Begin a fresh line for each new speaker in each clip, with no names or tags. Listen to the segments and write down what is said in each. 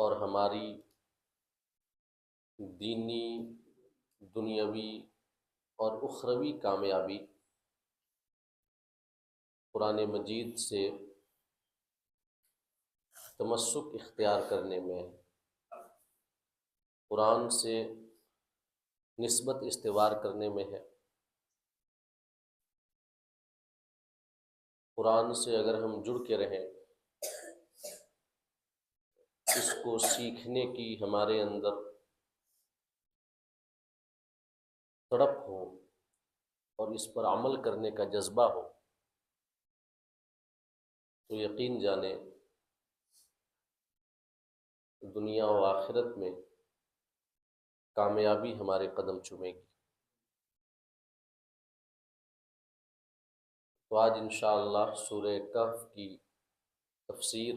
اور ہماری دینی، دنیاوی اور اخروی کامیابی قرآن مجید سے تمسک اختیار کرنے میں، قرآن سے نسبت استوار کرنے میں ہے۔ قرآن سے اگر ہم جڑ کے رہیں، اس کو سیکھنے کی ہمارے اندر تڑپ ہو اور اس پر عمل کرنے کا جذبہ ہو، تو یقین جانیں دنیا و آخرت میں کامیابی ہمارے قدم چومے گی۔ تو آج انشاءاللہ سورہ کہف کی تفسیر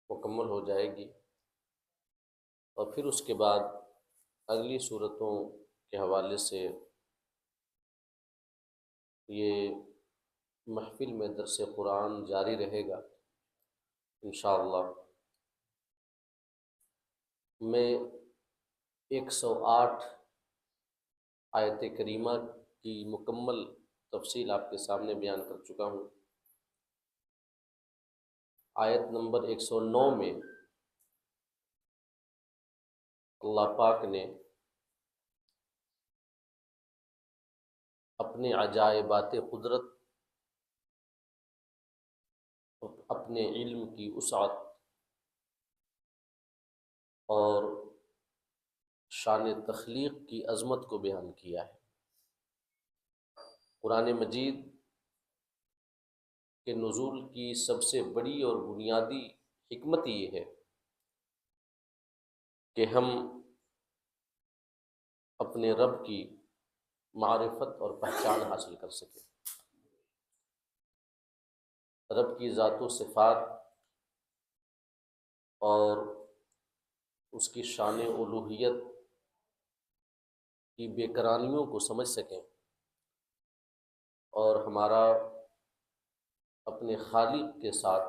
مکمل ہو جائے گی، اور پھر اس کے بعد اگلی صورتوں کے حوالے سے یہ محفل میں درس قرآن جاری رہے گا انشاءاللہ۔ میں 108 آیت کریمہ کی مکمل تفصیل آپ کے سامنے بیان کر چکا ہوں۔ آیت نمبر 109 میں اللہ پاک نے اپنے عجائبات قدرت، اپنے علم کی وسعت اور شان تخلیق کی عظمت کو بیان کیا ہے۔ قرآن مجید کے نزول کی سب سے بڑی اور بنیادی حکمت یہ ہے کہ ہم اپنے رب کی معرفت اور پہچان حاصل کر سکیں، رب کی ذات و صفات اور اس کی شان الوہیت کی بے کرانیوں کو سمجھ سکیں، اور ہمارا اپنے خالق کے ساتھ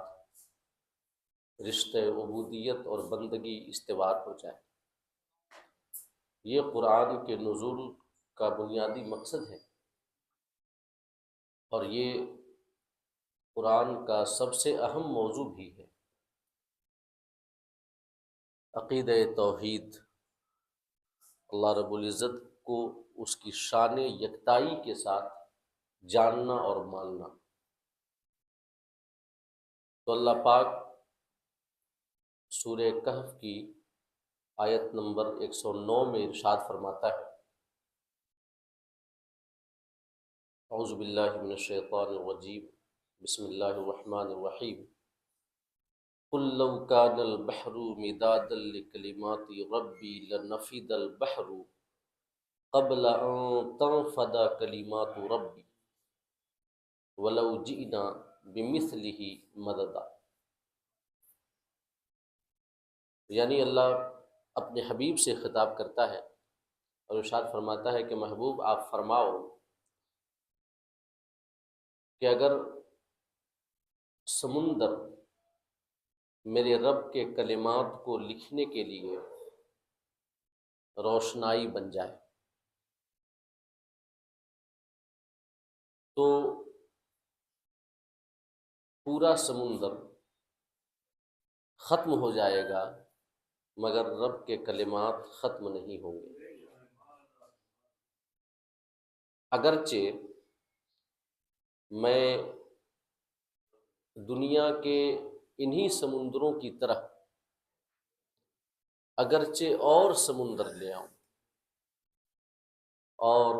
رشتہ عبودیت اور بندگی استوار ہو جائے۔ یہ قرآن کے نزول کا بنیادی مقصد ہے، اور یہ قرآن کا سب سے اہم موضوع بھی ہے۔ عقیدہ توحید، اللہ رب العزت کو اس کی شان یکتائی کے ساتھ جاننا اور ماننا۔ تو اللہ پاک سورہ کہف کی آیت نمبر 109 میں ارشاد فرماتا ہے، اعوذ باللہ من الشیطان الرجیم، بسم اللہ الرحمن الرحیم، قل لو كان البحر مدادا لكلمات ربي لنفد البحر قبل أن تنفد كلمات ربي ولو جئنا بمثله مددا۔ یعنی اللہ اپنے حبیب سے خطاب کرتا ہے اور ارشاد فرماتا ہے کہ محبوب آپ فرماؤ کہ اگر سمندر میرے رب کے کلمات کو لکھنے کے لیے روشنائی بن جائے تو پورا سمندر ختم ہو جائے گا، مگر رب کے کلمات ختم نہیں ہوں گے۔ اگرچہ میں دنیا کے انہی سمندروں کی طرح اگرچہ اور سمندر لے آؤں اور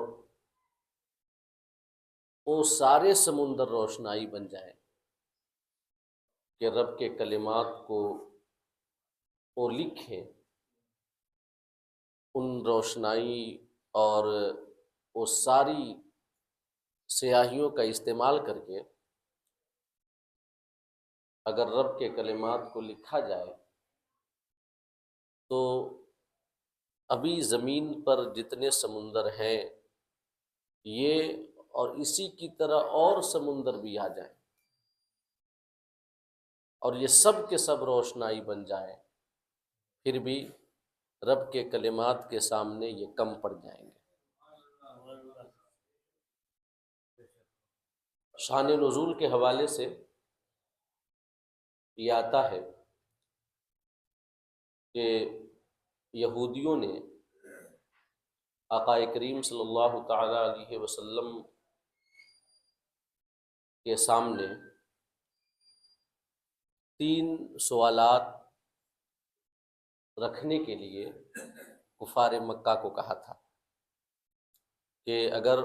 وہ سارے سمندر روشنائی بن جائیں کہ رب کے کلمات کو وہ لکھیں، ان روشنائی اور وہ ساری سیاہیوں کا استعمال کر کے اگر رب کے کلمات کو لکھا جائے تو ابھی زمین پر جتنے سمندر ہیں یہ اور اسی کی طرح اور سمندر بھی آ جائیں اور یہ سب کے سب روشنائی بن جائیں پھر بھی رب کے کلمات کے سامنے یہ کم پڑ جائیں گے۔ شان نزول کے حوالے سے یہ آتا ہے کہ یہودیوں نے آقا کریم صلی اللہ تعالی علیہ وسلم کے سامنے 3 سوالات رکھنے کے لیے کفار مکہ کو کہا تھا کہ اگر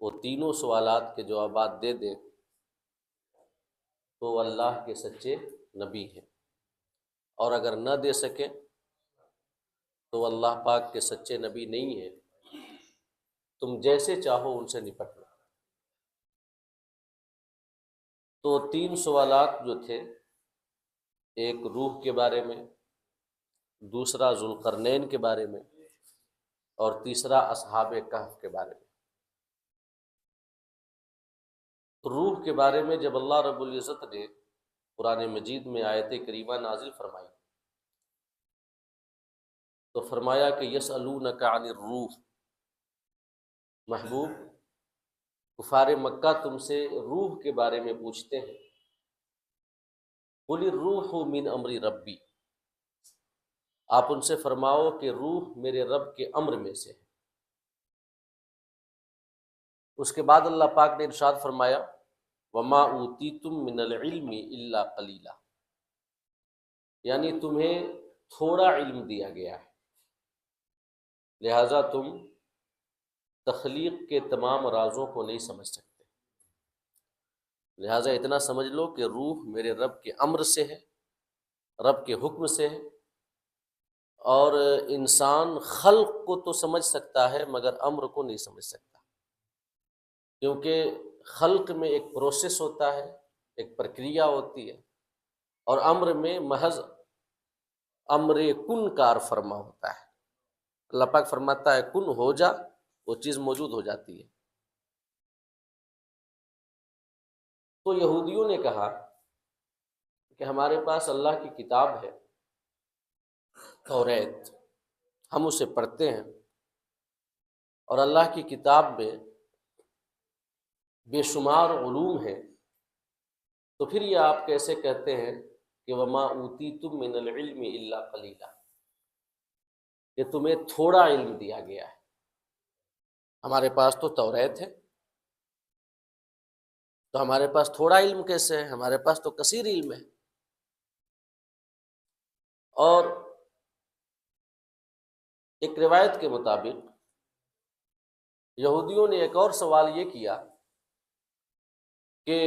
وہ تینوں سوالات کے جوابات دے دیں تو وہ اللہ کے سچے نبی ہیں، اور اگر نہ دے سکیں تو وہ اللہ پاک کے سچے نبی نہیں ہیں، تم جیسے چاہو ان سے نپٹ لو۔ تو 3 سوالات جو تھے، ایک روح کے بارے میں، دوسرا ذوالقرنین کے بارے میں، اور تیسرا اصحاب کہف کے بارے میں۔ روح کے بارے میں جب اللہ رب العزت نے قرآن مجید میں آیت کریمہ نازل فرمائی تو فرمایا کہ یسألونک عن الروح، محبوب کفار مکہ تم سے روح کے بارے میں پوچھتے ہیں، قل الروح من امر ربی، آپ ان سے فرماؤ کہ روح میرے رب کے امر میں سے ہے۔ اس کے بعد اللہ پاک نے ارشاد فرمایا وما اوتیتم من العلم الا قلیلا، یعنی تمہیں تھوڑا علم دیا گیا ہے، لہٰذا تم تخلیق کے تمام رازوں کو نہیں سمجھ سکتے، لہٰذا اتنا سمجھ لو کہ روح میرے رب کے امر سے ہے، رب کے حکم سے ہے، اور انسان خلق کو تو سمجھ سکتا ہے مگر امر کو نہیں سمجھ سکتا، کیونکہ خلق میں ایک پروسیس ہوتا ہے، ایک پرکریا ہوتی ہے، اور امر میں محض امر کن کار فرما ہوتا ہے۔ اللہ پاک فرماتا ہے کن ہو جا، وہ چیز موجود ہو جاتی ہے۔ تو یہودیوں نے کہا کہ ہمارے پاس اللہ کی کتاب ہے توریت، ہم اسے پڑھتے ہیں، اور اللہ کی کتاب میں بے شمار علوم ہیں، تو پھر یہ آپ کیسے کہتے ہیں کہ وما اوتیتم من العلم الا قلیلا، کہ تمہیں تھوڑا علم دیا گیا ہے؟ ہمارے پاس تو توریت ہے، تو ہمارے پاس تھوڑا علم کیسے ہے؟ ہمارے پاس تو کثیر علم ہے۔ اور ایک روایت کے مطابق یہودیوں نے ایک اور سوال یہ کیا کہ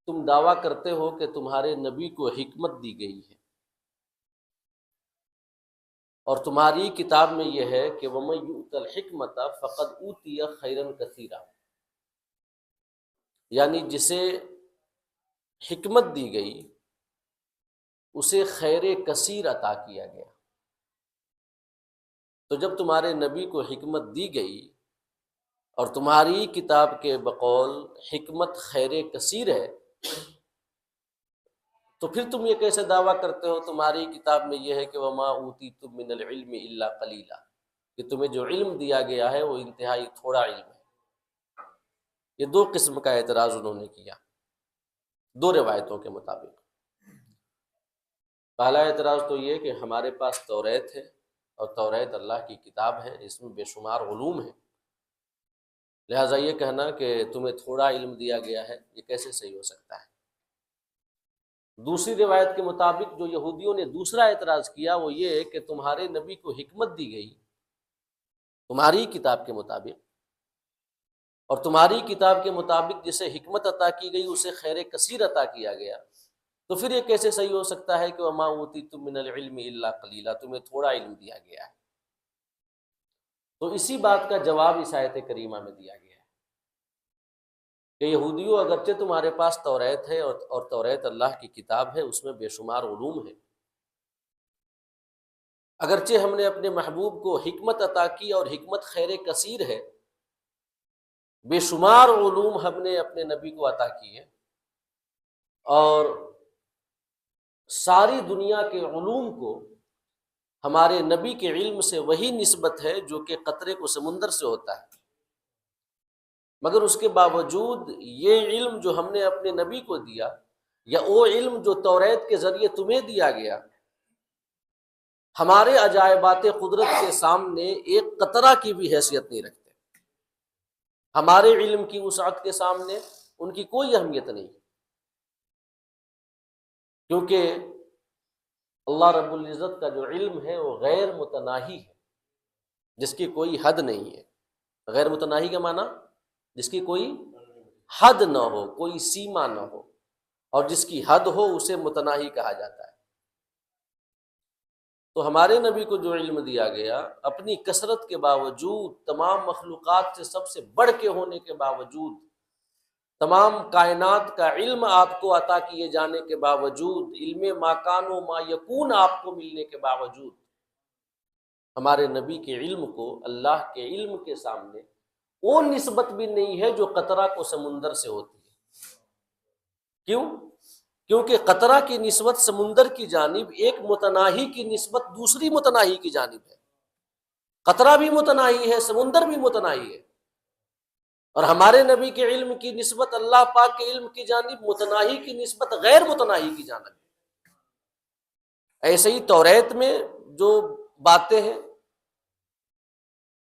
تم دعویٰ کرتے ہو کہ تمہارے نبی کو حکمت دی گئی ہے، اور تمہاری کتاب میں یہ ہے کہ وَمَن یُؤْتَ الْحِکْمَةَ فَقَدْ أُوتِیَ خَیْرًا کَثِیرًا، یعنی جسے حکمت دی گئی اسے خیر کثیر عطا کیا گیا۔ تو جب تمہارے نبی کو حکمت دی گئی اور تمہاری کتاب کے بقول حکمت خیر کثیر ہے، تو پھر تم یہ کیسے دعویٰ کرتے ہو تمہاری کتاب میں یہ ہے کہ وما اوتیتم من العلم الا قلیلا، کہ تمہیں جو علم دیا گیا ہے وہ انتہائی تھوڑا علم ہے؟ یہ 2 قسم کا اعتراض انہوں نے کیا 2 روایتوں کے مطابق۔ پہلا اعتراض تو یہ کہ ہمارے پاس توریت ہے، اور توریت اللہ کی کتاب ہے، اس میں بے شمار علوم ہیں، لہٰذا یہ کہنا کہ تمہیں تھوڑا علم دیا گیا ہے یہ کیسے صحیح ہو سکتا ہے؟ دوسری روایت کے مطابق جو یہودیوں نے دوسرا اعتراض کیا وہ یہ ہے کہ تمہارے نبی کو حکمت دی گئی تمہاری کتاب کے مطابق، اور تمہاری کتاب کے مطابق جسے حکمت عطا کی گئی اسے خیر کثیر عطا کیا گیا، تو پھر یہ کیسے صحیح ہو سکتا ہے کہ وما اوتیتم من العلم الا قلیلا، تمہیں تھوڑا علم دیا گیا ہے؟ تو اسی بات کا جواب اس آیت کریمہ میں دیا گیا ہے کہ یہودیوں اگرچہ تمہارے پاس توریت ہے اور توریت اللہ کی کتاب ہے، اس میں بے شمار علوم ہے، اگرچہ ہم نے اپنے محبوب کو حکمت عطا کی اور حکمت خیر کثیر ہے، بے شمار علوم ہم نے اپنے نبی کو عطا کیے، اور ساری دنیا کے علوم کو ہمارے نبی کے علم سے وہی نسبت ہے جو کہ قطرے کو سمندر سے ہوتا ہے، مگر اس کے باوجود یہ علم جو ہم نے اپنے نبی کو دیا، یا وہ علم جو توریت کے ذریعے تمہیں دیا گیا، ہمارے عجائبات قدرت کے سامنے ایک قطرہ کی بھی حیثیت نہیں رکھتے۔ ہمارے علم کی وسعت کے سامنے ان کی کوئی اہمیت نہیں، کیونکہ اللہ رب العزت کا جو علم ہے وہ غیر متناہی ہے، جس کی کوئی حد نہیں ہے۔ غیر متناہی کا معنی جس کی کوئی حد نہ ہو، کوئی سیما نہ ہو، اور جس کی حد ہو اسے متناہی کہا جاتا ہے۔ تو ہمارے نبی کو جو علم دیا گیا، اپنی کثرت کے باوجود، تمام مخلوقات سے سب سے بڑھ کے ہونے کے باوجود، تمام کائنات کا علم آپ کو عطا کیے جانے کے باوجود، علم ما کان و ما یکون آپ کو ملنے کے باوجود، ہمارے نبی کے علم کو اللہ کے علم کے سامنے وہ نسبت بھی نہیں ہے جو قطرہ کو سمندر سے ہوتی ہے۔ کیوں؟ کیونکہ قطرہ کی نسبت سمندر کی جانب، ایک متناہی کی نسبت دوسری متناہی کی جانب ہے۔ قطرہ بھی متناہی ہے، سمندر بھی متناہی ہے، اور ہمارے نبی کے علم کی نسبت اللہ پاک کے علم کی جانب متناہی کی نسبت غیر متناہی کی جانب ہے۔ ایسے ہی توریت میں جو باتیں ہیں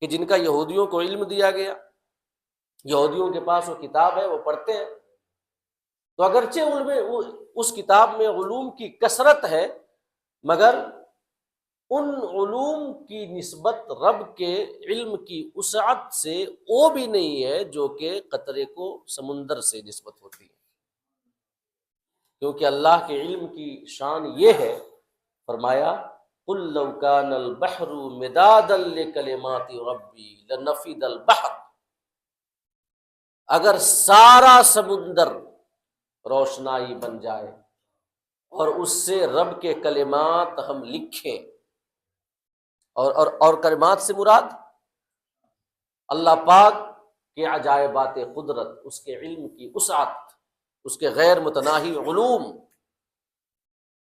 کہ جن کا یہودیوں کو علم دیا گیا، یہودیوں کے پاس وہ کتاب ہے، وہ پڑھتے ہیں، تو اگرچہ ان میں اس کتاب میں علوم کی کثرت ہے، مگر ان علوم کی نسبت رب کے علم کی وسعت سے وہ بھی نہیں ہے جو کہ قطرے کو سمندر سے نسبت ہوتی ہے۔ کیونکہ اللہ کے علم کی شان یہ ہے، فرمایا قُل لَوْ كَانَ الْبَحْرُ مِدَادًا لِكَلِمَاتِ رَبِّي لَنَفِدَ الْبَحْرُ، اگر سارا سمندر روشنائی بن جائے اور اس سے رب کے کلمات ہم لکھیں، اور کلمات سے مراد اللہ پاک کے عجائبات قدرت، اس کے علم کی وسعت، اس کے غیر متناہی علوم،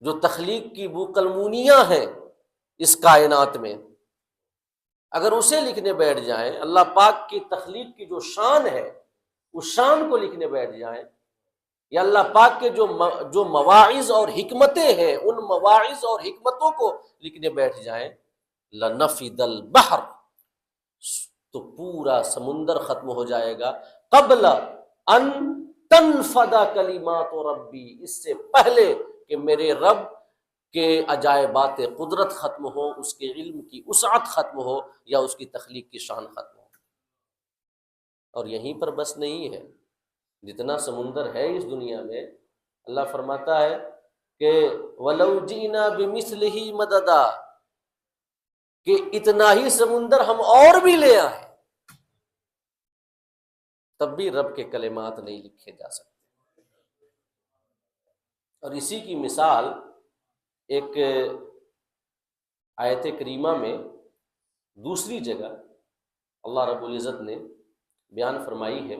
جو تخلیق کی وہ کلمونیاں ہیں اس کائنات میں، اگر اسے لکھنے بیٹھ جائیں، اللہ پاک کی تخلیق کی جو شان ہے اس شان کو لکھنے بیٹھ جائیں، یا اللہ پاک کے جو مواعظ اور حکمتیں ہیں ان مواعظ اور حکمتوں کو لکھنے بیٹھ جائیں، لنفد البحر، تو پورا سمندر ختم ہو جائے گا، قبل ان تنفد کلمات ربی، اس سے پہلے کہ میرے رب کے عجائبات قدرت ختم ہو، اس کے علم کی وسعت ختم ہو، یا اس کی تخلیق کی شان ختم ہو۔ اور یہیں پر بس نہیں ہے، جتنا سمندر ہے اس دنیا میں، اللہ فرماتا ہے کہ وَلَوْ جِئْنَا بِمِثْلِهِ مَدَدًا، کہ اتنا ہی سمندر ہم اور بھی لے آئیں، تب بھی رب کے کلمات نہیں لکھے جا سکتے۔ اور اسی کی مثال ایک آیت کریمہ میں دوسری جگہ اللہ رب العزت نے بیان فرمائی ہے۔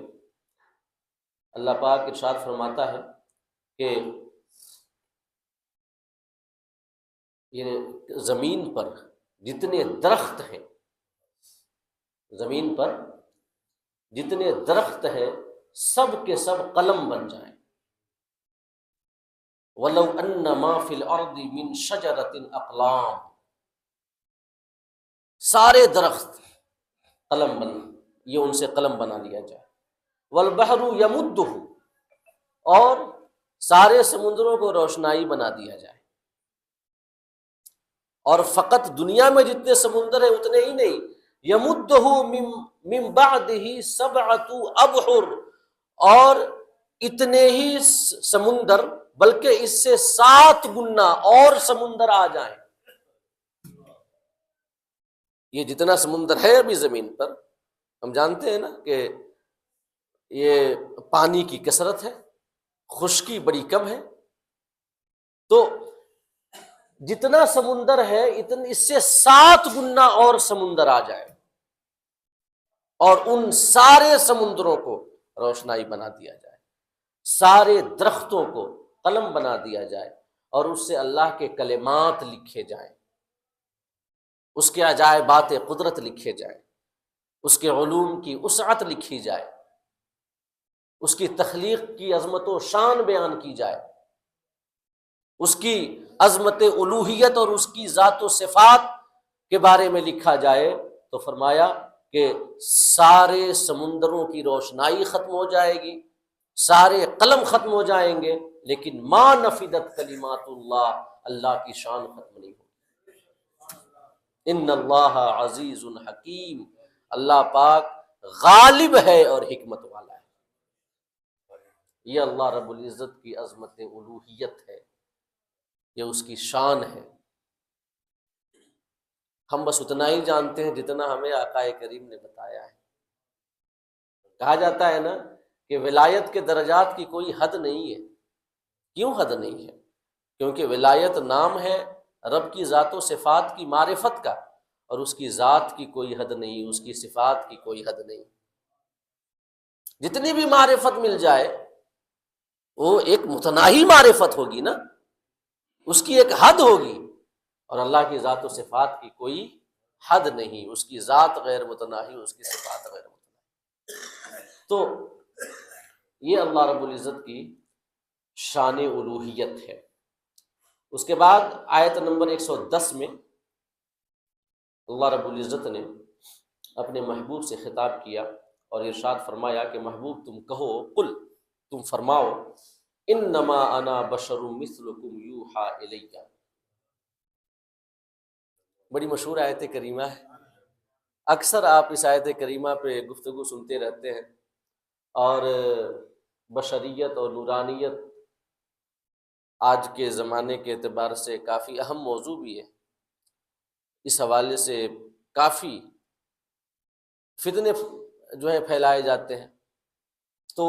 اللہ پاک ارشاد فرماتا ہے کہ یہ زمین پر جتنے درخت ہیں، زمین پر جتنے درخت ہیں سب کے سب قلم بن جائیں۔ وَلَوْ أَنَّ مَا فِي الْأَرْضِ مِنْ شَجَرَةٍ أَقْلَامٌ، سارے درخت قلم بن، یہ ان سے قلم بنا لیا جائے۔ وَالْبَحْرُ يَمُدُّهُ، اور سارے سمندروں کو روشنائی بنا دیا جائے۔ اور فقط دنیا میں جتنے سمندر ہیں اتنے ہی نہیں، يَمُدُّهُ مِن بَعْدِهِ سَبْعَةُ أَبْحُرٍ، اور اتنے ہی سمندر بلکہ اس سے 7 گنا اور سمندر آ جائیں۔ یہ جتنا سمندر ہے ابھی زمین پر، ہم جانتے ہیں نا کہ یہ پانی کی کثرت ہے، خشکی بڑی کم ہے، تو جتنا سمندر ہے اس سے 7 گنا اور سمندر آ جائے، اور ان سارے سمندروں کو روشنائی بنا دیا جائے، سارے درختوں کو قلم بنا دیا جائے، اور اس سے اللہ کے کلمات لکھے جائیں، اس کے عجائبات قدرت لکھے جائیں، اس کے علوم کی وسعت لکھی جائے، اس کی تخلیق کی عظمت و شان بیان کی جائے، اس کی عظمت الوہیت اور اس کی ذات و صفات کے بارے میں لکھا جائے، تو فرمایا کہ سارے سمندروں کی روشنائی ختم ہو جائے گی، سارے قلم ختم ہو جائیں گے، لیکن ما نفدت کلمات اللہ، اللہ کی شان ختم نہیں ہوگی۔ ان اللہ عزیز حکیم، اللہ پاک غالب ہے اور حکمت والا ہے۔ یہ اللہ رب العزت کی عظمت الوہیت ہے، یہ اس کی شان ہے۔ ہم بس اتنا ہی جانتے ہیں جتنا ہمیں آقا کریم نے بتایا ہے۔ کہا جاتا ہے نا کہ ولایت کے درجات کی کوئی حد نہیں ہے۔ کیوں حد نہیں ہے؟ کیونکہ ولایت نام ہے رب کی ذات و صفات کی معرفت کا، اور اس کی ذات کی کوئی حد نہیں، اس کی صفات کی کوئی حد نہیں۔ جتنی بھی معرفت مل جائے وہ ایک متناہی معرفت ہوگی نا، اس کی ایک حد ہوگی، اور اللہ کی ذات و صفات کی کوئی حد نہیں، اس کی ذات غیر متناہی، اس کی صفات غیر متناہی۔ تو یہ اللہ رب العزت کی شان الوہیت ہے۔ اس کے بعد آیت نمبر 110 میں اللہ رب العزت نے اپنے محبوب سے خطاب کیا اور ارشاد فرمایا کہ محبوب تم کہو، قل تم فرماؤ، انما انا بشر مثلکم یوحی الی۔ بڑی مشہور آیت کریمہ ہے، اکثر آپ اس آیت کریمہ پہ گفتگو سنتے رہتے ہیں، اور بشریت اور نورانیت آج کے زمانے کے اعتبار سے کافی اہم موضوع بھی ہے۔ اس حوالے سے کافی فتنے جو ہے پھیلائے جاتے ہیں۔ تو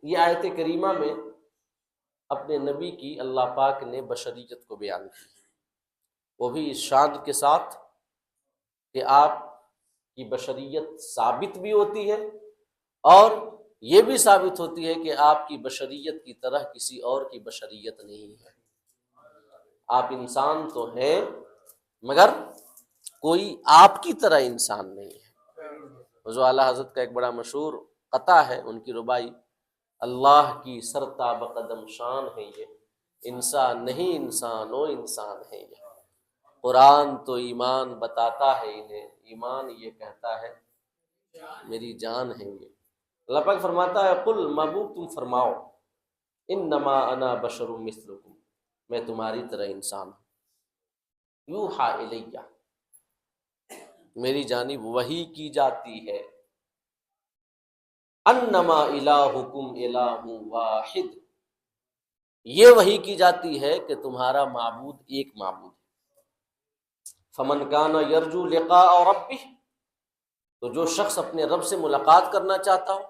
یہ آیت کریمہ میں اپنے نبی کی اللہ پاک نے بشریت کو بیان کی، وہ بھی اس شان کے ساتھ کہ آپ کی بشریت ثابت بھی ہوتی ہے، اور یہ بھی ثابت ہوتی ہے کہ آپ کی بشریت کی طرح کسی اور کی بشریت نہیں ہے۔ آپ انسان تو ہیں مگر کوئی آپ کی طرح انسان نہیں ہے۔ حضور اعلیٰ حضرت کا ایک بڑا مشہور قطع ہے، ان کی ربائی، اللہ کی سرتاب قدم شان ہے یہ، انسان نہیں انسان و انسان ہے یہ، قرآن تو ایمان بتاتا ہے انہیں، ایمان یہ کہتا ہے میری جان ہے یہ۔ اللہ پاک فرماتا ہے قل محبوب تم فرماؤ، انما انا بشر مثلکم، میں تمہاری طرح انسان ہوں، یوحی الیہ، میری جانب وحی کی جاتی ہے، انما الہکم الہ واحد، یہ وحی کی جاتی ہے کہ تمہارا معبود ایک معبود ہے۔ فمن کان یرجو لقاء ربہ، تو جو شخص اپنے رب سے ملاقات کرنا چاہتا ہو،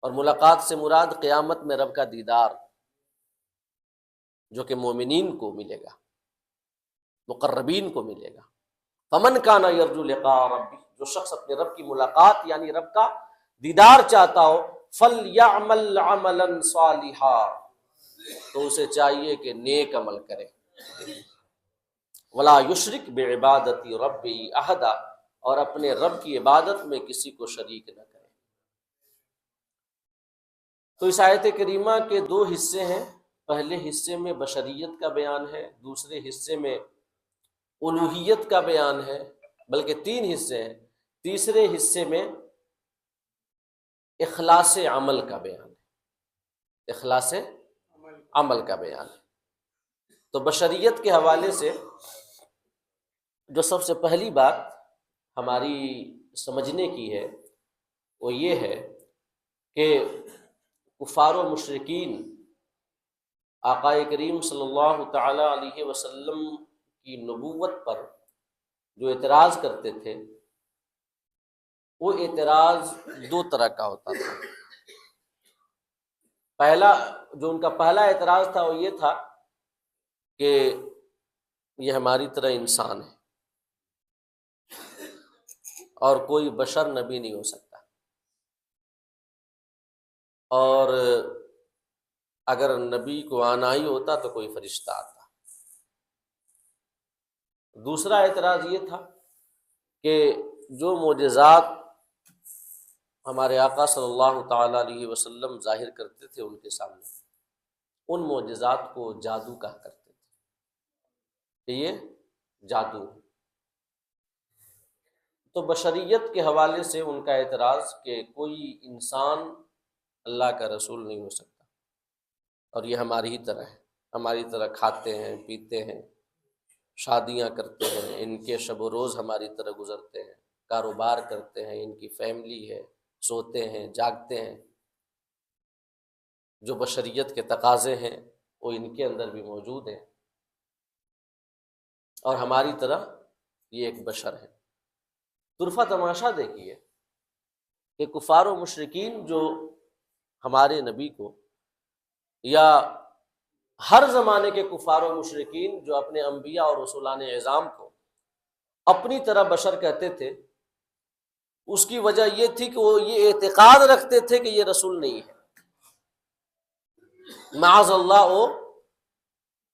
اور ملاقات سے مراد قیامت میں رب کا دیدار، جو کہ مومنین کو ملے گا، مقربین کو ملے گا۔ فمن کان یرجو لقاء ربہ، جو شخص اپنے رب کی ملاقات یعنی رب کا دیدار چاہتا ہو، فلیعمل عملا صالحا، تو اسے چاہیے کہ نیک عمل کرے، ولا یشرک بعبادت ربہ احدا، اور اپنے رب کی عبادت میں کسی کو شریک نہ کرے۔ تو اس آیت کریمہ کے دو حصے ہیں، پہلے حصے میں بشریت کا بیان ہے، دوسرے حصے میں الوہیت کا بیان ہے، بلکہ تین حصے ہیں، تیسرے حصے میں اخلاص عمل کا بیان ہے، اخلاص عمل کا بیان ہے۔ تو بشریت کے حوالے سے جو سب سے پہلی بات ہماری سمجھنے کی ہے وہ یہ ہے کہ کفار و مشرکین آقا کریم صلی اللہ تعالی علیہ وسلم کی نبوت پر جو اعتراض کرتے تھے، وہ اعتراض دو طرح کا ہوتا تھا۔ جو ان کا پہلا اعتراض تھا وہ یہ تھا کہ یہ ہماری طرح انسان ہے اور کوئی بشر نبی نہیں ہو سکتا، اور اگر نبی کو آنا ہی ہوتا تو کوئی فرشتہ آتا۔ دوسرا اعتراض یہ تھا کہ جو معجزات ہمارے آقا صلی اللہ تعالیٰ علیہ وسلم ظاہر کرتے تھے ان کے سامنے، ان معجزات کو جادو کہا کرتے تھے کہ یہ جادو ہے۔ تو بشریت کے حوالے سے ان کا اعتراض کہ کوئی انسان اللہ کا رسول نہیں ہو سکتا، اور یہ ہماری ہی طرح ہے، ہماری طرح کھاتے ہیں، پیتے ہیں، شادیاں کرتے ہیں، ان کے شب و روز ہماری طرح گزرتے ہیں، کاروبار کرتے ہیں، ان کی فیملی ہے، سوتے ہیں، جاگتے ہیں۔ جو بشریت کے تقاضے ہیں وہ ان کے اندر بھی موجود ہیں، اور ہماری طرح یہ ایک بشر ہے۔ طرفہ تماشا دیکھیے کہ کفار و مشرکین جو ہمارے نبی کو، یا ہر زمانے کے کفار و مشرکین جو اپنے انبیاء اور رسولان اعظام کو اپنی طرح بشر کہتے تھے، اس کی وجہ یہ تھی کہ وہ یہ اعتقاد رکھتے تھے کہ یہ رسول نہیں ہے۔ معاذ اللہ وہ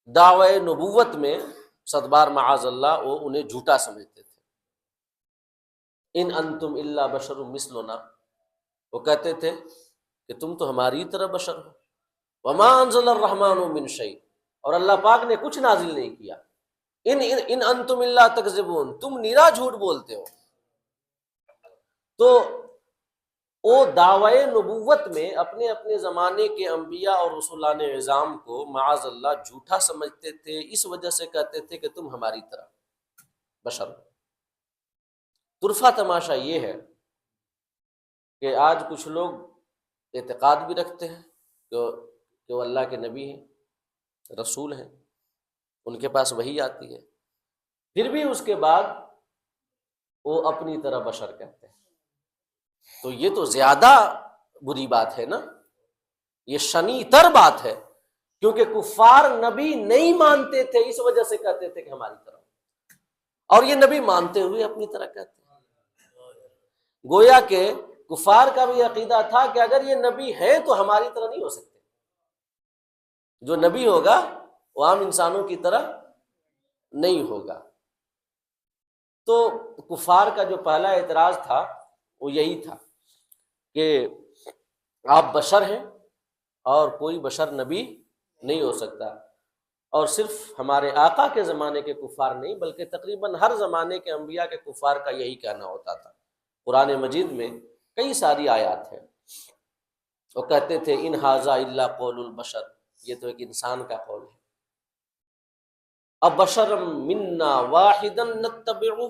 دعوی نبوت میں صد بار معاذ اللہ وہ انہیں جھوٹا سمجھتے تھے۔ ان انتم الا بشر مثلنا، وہ کہتے تھے کہ تم تو ہماری طرح بشر ہو۔ وما انزل الرحمن من شیء، اور اللہ پاک نے کچھ نازل نہیں کیا۔ ان انتم الا تکذبون، تم نیرا جھوٹ بولتے ہو۔ تو وہ دعوی نبوت میں اپنے اپنے زمانے کے انبیاء اور رسولان اعظام کو معاذ اللہ جھوٹا سمجھتے تھے، اس وجہ سے کہتے تھے کہ تم ہماری طرح بشر ہو۔ طرفہ تماشا یہ ہے کہ آج کچھ لوگ اعتقاد بھی رکھتے ہیں کہ وہ اللہ کے نبی ہیں، رسول ہیں، ان کے پاس وحی آتی ہے، پھر بھی اس کے بعد وہ اپنی طرح بشر کہتے ہیں۔ تو یہ تو زیادہ بری بات ہے نا، یہ شنی تر بات ہے، کیونکہ کفار نبی نہیں مانتے تھے، اس وجہ سے کہتے تھے کہ ہماری طرح، اور یہ نبی مانتے ہوئے اپنی طرح کہتے ہیں۔ گویا کہ کفار کا بھی عقیدہ تھا کہ اگر یہ نبی ہیں تو ہماری طرح نہیں ہو سکتے، جو نبی ہوگا وہ عام انسانوں کی طرح نہیں ہوگا۔ تو کفار کا جو پہلا اعتراض تھا وہ یہی تھا کہ آپ بشر ہیں اور کوئی بشر نبی نہیں ہو سکتا۔ اور صرف ہمارے آقا کے زمانے کے کفار نہیں بلکہ تقریباً ہر زمانے کے انبیاء کے کفار کا یہی کہنا ہوتا تھا۔ قرآن مجید میں کئی ساری آیات ہیں، وہ کہتے تھے ان ھذا الا قول البشر، یہ تو ایک انسان کا قول ہے۔ ابشر منا واحدا نتبعہ،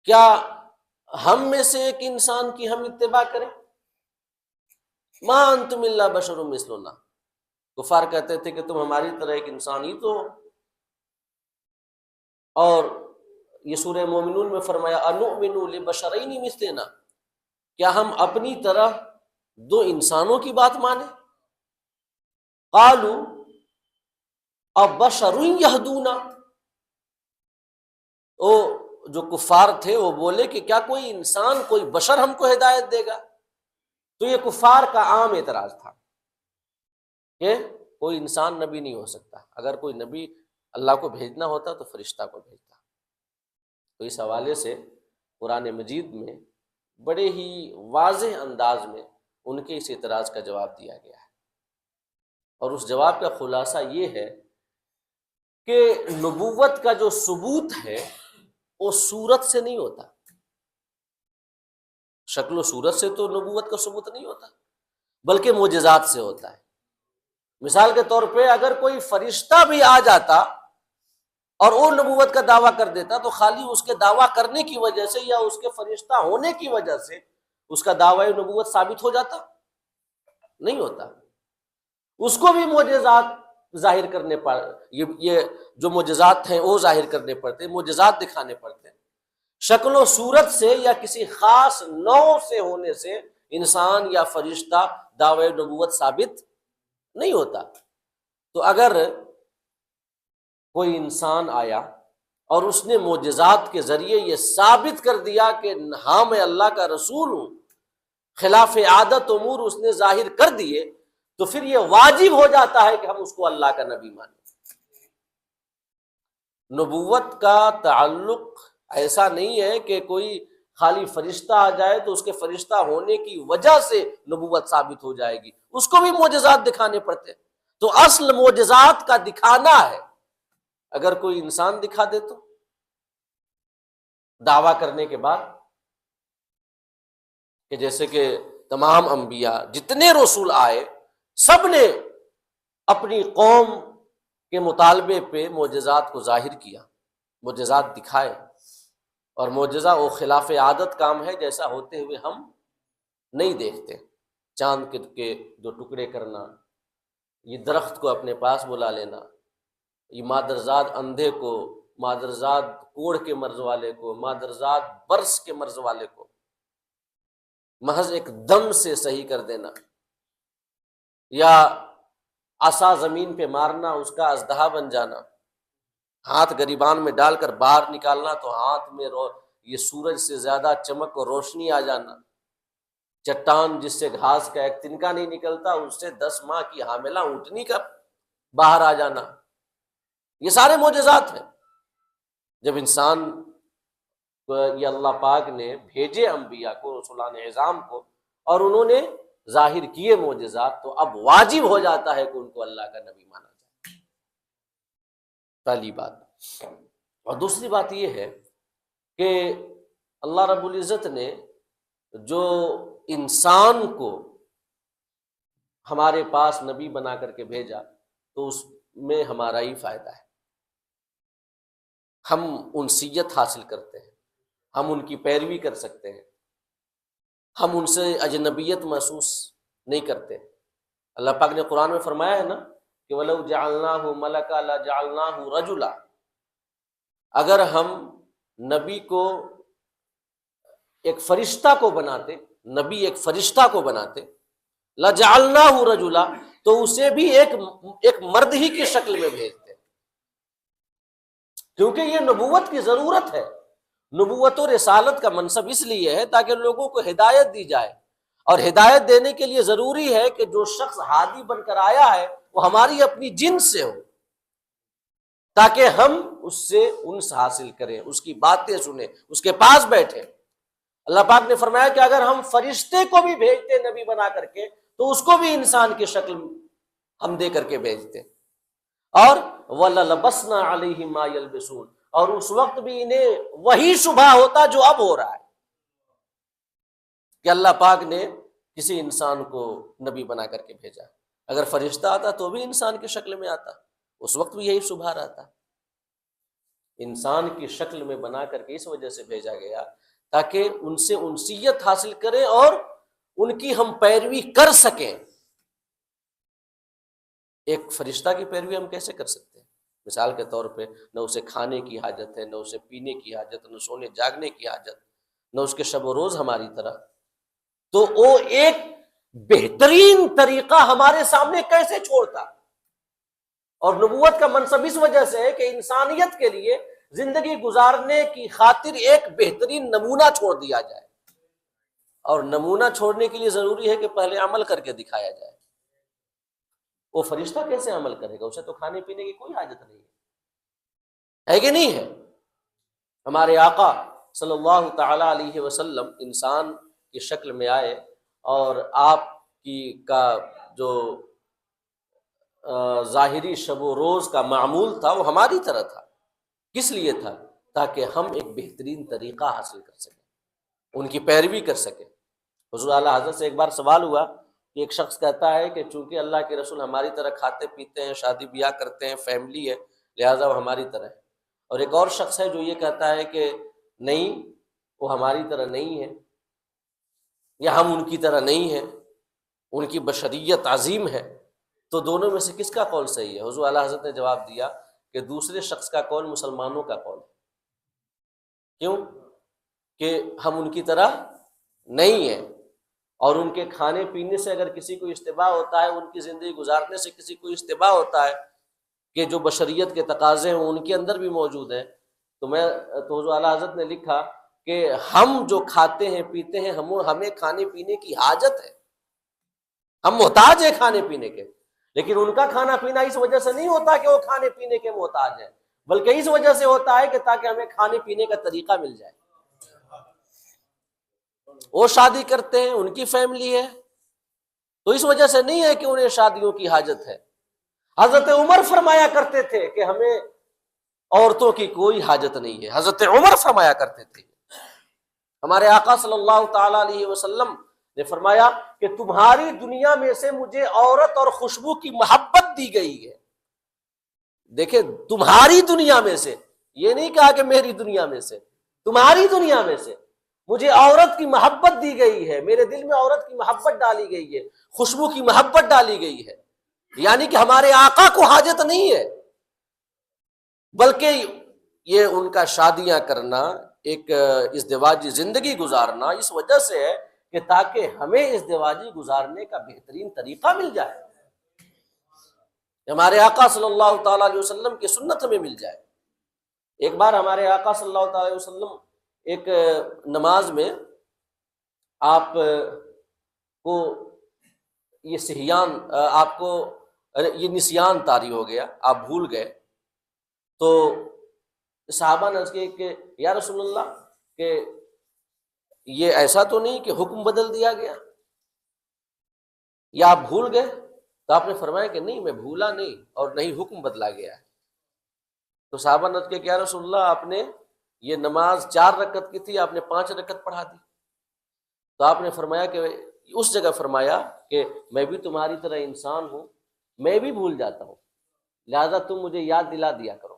کیا ہم میں سے ایک انسان کی ہم اتباع کریں؟ ما انتم الا بشر مثلنا، کفار کہتے تھے کہ تم ہماری طرح ایک انسان ہی تو ہو۔ اور یہ سورہ مومنون میں فرمایا انؤمن لبشرین مثلنا، کیا ہم اپنی طرح دو انسانوں کی بات مانیں؟ قالوا ابشر یہدونا، وہ جو کفار تھے وہ بولے کہ کیا کوئی انسان، کوئی بشر ہم کو ہدایت دے گا؟ تو یہ کفار کا عام اعتراض تھا کہ کوئی انسان نبی نہیں ہو سکتا، اگر کوئی نبی اللہ کو بھیجنا ہوتا تو فرشتہ کو بھیجتا۔ تو اس حوالے سے قرآن مجید میں بڑے ہی واضح انداز میں ان کے اس اعتراض کا جواب دیا گیا ہے، اور اس جواب کا خلاصہ یہ ہے کہ نبوت کا جو ثبوت ہے وہ صورت سے نہیں ہوتا، شکل و صورت سے تو نبوت کا ثبوت نہیں ہوتا بلکہ معجزات سے ہوتا ہے۔ مثال کے طور پہ اگر کوئی فرشتہ بھی آ جاتا اور وہ نبوت کا دعویٰ کر دیتا تو خالی اس کے دعویٰ کرنے کی وجہ سے یا اس کے فرشتہ ہونے کی وجہ سے اس کا دعوی نبوت ثابت ہو جاتا؟ نہیں ہوتا، اس کو بھی معجزات ظاہر کرنے پڑ، یہ جو معجزات ہیں وہ ظاہر کرنے پڑتے، معجزات دکھانے پڑتے۔ شکل و صورت سے یا کسی خاص نوع سے ہونے سے انسان یا فرشتہ دعوی نبوت ثابت نہیں ہوتا۔ تو اگر کوئی انسان آیا اور اس نے معجزات کے ذریعے یہ ثابت کر دیا کہ ہاں میں اللہ کا رسول ہوں، خلاف عادت امور اس نے ظاہر کر دیے، تو پھر یہ واجب ہو جاتا ہے کہ ہم اس کو اللہ کا نبی مانیں۔ نبوت کا تعلق ایسا نہیں ہے کہ کوئی خالی فرشتہ آ جائے تو اس کے فرشتہ ہونے کی وجہ سے نبوت ثابت ہو جائے گی، اس کو بھی معجزات دکھانے پڑتے ہیں۔ تو اصل معجزات کا دکھانا ہے، اگر کوئی انسان دکھا دے تو دعویٰ کرنے کے بعد، کہ جیسے کہ تمام انبیاء جتنے رسول آئے سب نے اپنی قوم کے مطالبے پہ معجزات کو ظاہر کیا، معجزات دکھائے، اور معجزہ وہ خلاف عادت کام ہے جیسا ہوتے ہوئے ہم نہیں دیکھتے۔ چاند کے دو ٹکڑے کرنا، یہ درخت کو اپنے پاس بلا لینا، یہ مادرزاد اندھے کو، مادرزاد کوڑھ کے مرض والے کو، مادرزاد برس کے مرض والے کو محض ایک دم سے صحیح کر دینا، یا عصا زمین پہ مارنا اس کا اژدہا بن جانا، ہاتھ گریبان میں ڈال کر باہر نکالنا تو ہاتھ میں یہ سورج سے زیادہ چمک اور روشنی آ جانا، چٹان جس سے گھاس کا ایک تنکا نہیں نکلتا اس سے 10 ماہ کی حاملہ اونٹنی کا باہر آ جانا، یہ سارے معجزات ہیں۔ جب انسان یہ اللہ پاک نے بھیجے انبیاء کو، رسولان اعظام کو، اور انہوں نے ظاہر کیے معجزات، تو اب واجب ہو جاتا ہے کہ ان کو اللہ کا نبی مانا جائے۔ پہلی بات۔ اور دوسری بات یہ ہے کہ اللہ رب العزت نے جو انسان کو ہمارے پاس نبی بنا کر کے بھیجا تو اس میں ہمارا ہی فائدہ ہے، ہم انسیت حاصل کرتے ہیں، ہم ان کی پیروی کر سکتے ہیں، ہم ان سے اجنبیت محسوس نہیں کرتے۔ اللہ پاک نے قرآن میں فرمایا ہے نا کہ وَلَوْ جَعَلْنَاهُ مَلَكًا لَجَعَلْنَاهُ رَجُلًا، اگر ہم نبی کو ایک فرشتہ کو بناتے، نبی ایک فرشتہ کو بناتے، لَجَعَلْنَاهُ رَجُلًا، تو اسے بھی ایک مرد ہی کی شکل میں بھیجتے، کیونکہ یہ نبوت کی ضرورت ہے۔ نبوت و رسالت کا منصب اس لیے ہے تاکہ لوگوں کو ہدایت دی جائے، اور ہدایت دینے کے لیے ضروری ہے کہ جو شخص ہادی بن کر آیا ہے وہ ہماری اپنی جنس سے ہو، تاکہ ہم اس سے انس حاصل کریں، اس کی باتیں سنیں، اس کے پاس بیٹھیں۔ اللہ پاک نے فرمایا کہ اگر ہم فرشتے کو بھی بھیجتے نبی بنا کر کے تو اس کو بھی انسان کی شکل ہم دے کر کے بھیجتے، اور وَلَلَبَسْنَا عَلَيْهِمْ مَا يَلْبِسُونَ، اور اس وقت بھی انہیں وہی شبہ ہوتا جو اب ہو رہا ہے کہ اللہ پاک نے کسی انسان کو نبی بنا کر کے بھیجا۔ اگر فرشتہ آتا تو بھی انسان کی شکل میں آتا، اس وقت بھی یہی شبہ رہتا۔ انسان کی شکل میں بنا کر کے اس وجہ سے بھیجا گیا تاکہ ان سے انسیت حاصل کریں اور ان کی ہم پیروی کر سکیں۔ ایک فرشتہ کی پیروی ہم کیسے کر سکتے ہیں؟ مثال کے طور پہ نہ اسے کھانے کی حاجت ہے، نہ اسے پینے کی حاجت، نہ سونے جاگنے کی حاجت، نہ اس کے شب و روز ہماری طرح، تو وہ ایک بہترین طریقہ ہمارے سامنے کیسے چھوڑتا؟ اور نبوت کا منصب اس وجہ سے ہے کہ انسانیت کے لیے زندگی گزارنے کی خاطر ایک بہترین نمونہ چھوڑ دیا جائے، اور نمونہ چھوڑنے کے لیے ضروری ہے کہ پہلے عمل کر کے دکھایا جائے۔ وہ فرشتہ کیسے عمل کرے گا؟ اسے تو کھانے پینے کی کوئی حاجت نہیں ہے کہ نہیں ہے؟ ہمارے آقا صلی اللہ تعالی علیہ وسلم انسان کی شکل میں آئے، اور آپ کی کا جو ظاہری شب و روز کا معمول تھا وہ ہماری طرح تھا۔ کس لیے تھا؟ تاکہ ہم ایک بہترین طریقہ حاصل کر سکیں، ان کی پیروی کر سکیں۔ حضور اعلیٰ حضرت سے ایک بار سوال ہوا کہ ایک شخص کہتا ہے کہ چونکہ اللہ کے رسول ہماری طرح کھاتے پیتے ہیں، شادی بیاہ کرتے ہیں، فیملی ہے، لہٰذا وہ ہماری طرح ہے، اور ایک اور شخص ہے جو یہ کہتا ہے کہ نہیں، وہ ہماری طرح نہیں ہے، یا ہم ان کی طرح نہیں ہیں، ان کی بشریت عظیم ہے، تو دونوں میں سے کس کا قول صحیح ہے؟ حضور اعلیٰ حضرت نے جواب دیا کہ دوسرے شخص کا قول مسلمانوں کا قول ہے۔ کیوں؟ کہ ہم ان کی طرح نہیں ہیں، اور ان کے کھانے پینے سے اگر کسی کو اشتباہ ہوتا ہے، ان کی زندگی گزارنے سے کسی کو اشتباہ ہوتا ہے کہ جو بشریت کے تقاضے ہیں ان کے اندر بھی موجود ہیں، تو حضور اعلیٰ حضرت نے لکھا کہ ہم جو کھاتے ہیں پیتے ہیں، ہمیں کھانے پینے کی حاجت ہے، ہم محتاج ہیں کھانے پینے کے، لیکن ان کا کھانا پینا اس وجہ سے نہیں ہوتا کہ وہ کھانے پینے کے محتاج ہیں، بلکہ اس وجہ سے ہوتا ہے کہ تاکہ ہمیں کھانے پینے کا طریقہ مل جائے۔ وہ شادی کرتے ہیں، ان کی فیملی ہے، تو اس وجہ سے نہیں ہے کہ انہیں شادیوں کی حاجت ہے۔ حضرت عمر فرمایا کرتے تھے کہ ہمیں عورتوں کی کوئی حاجت نہیں ہے، حضرت عمر فرمایا کرتے تھے۔ ہمارے آقا صلی اللہ تعالی علیہ وسلم نے فرمایا کہ تمہاری دنیا میں سے مجھے عورت اور خوشبو کی محبت دی گئی ہے۔ دیکھیں، تمہاری دنیا میں سے، یہ نہیں کہا کہ میری دنیا میں سے، تمہاری دنیا میں سے مجھے عورت کی محبت دی گئی ہے، میرے دل میں عورت کی محبت ڈالی گئی ہے، خوشبو کی محبت ڈالی گئی ہے۔ یعنی کہ ہمارے آقا کو حاجت نہیں ہے، بلکہ یہ ان کا شادیاں کرنا، ایک ازدواجی زندگی گزارنا اس وجہ سے ہے کہ تاکہ ہمیں ازدواجی گزارنے کا بہترین طریقہ مل جائے، ہمارے آقا صلی اللہ تعالی علیہ وسلم کی سنت ہمیں مل جائے۔ ایک بار ہمارے آقا صلی اللہ تعالی علیہ وسلم ایک نماز میں آپ کو یہ سہیان، آپ کو یہ نسیان طاری ہو گیا، آپ بھول گئے، تو صحابہ نے عرض کیا کہ یا رسول اللہ کہ یہ ایسا تو نہیں کہ حکم بدل دیا گیا یا آپ بھول گئے؟ تو آپ نے فرمایا کہ نہیں، میں بھولا نہیں اور نہیں حکم بدلا گیا ہے۔ تو صحابہ نے عرض کیا کہ یا رسول اللہ آپ نے یہ نماز 4 رکعت کی تھی، آپ نے 5 رکعت پڑھا دی۔ تو آپ نے فرمایا کہ اس جگہ فرمایا کہ میں بھی تمہاری طرح انسان ہوں، میں بھی بھول جاتا ہوں، لہذا تم مجھے یاد دلا دیا کرو۔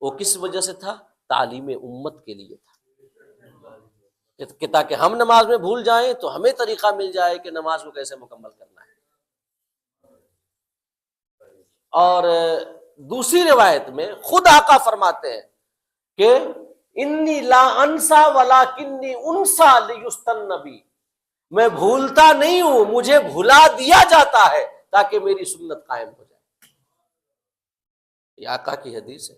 وہ کس وجہ سے تھا؟ تعلیم امت کے لیے تھا، کہ تاکہ ہم نماز میں بھول جائیں تو ہمیں طریقہ مل جائے کہ نماز کو کیسے مکمل کرنا ہے۔ اور دوسری روایت میں خود آقا فرماتے ہیں کہ انی لا انسا ولکنی انسا لیستن بی، میں بھولتا نہیں ہوں، مجھے بھلا دیا جاتا ہے تاکہ میری سنت قائم ہو جائے۔ یہ آقا کی حدیث ہے۔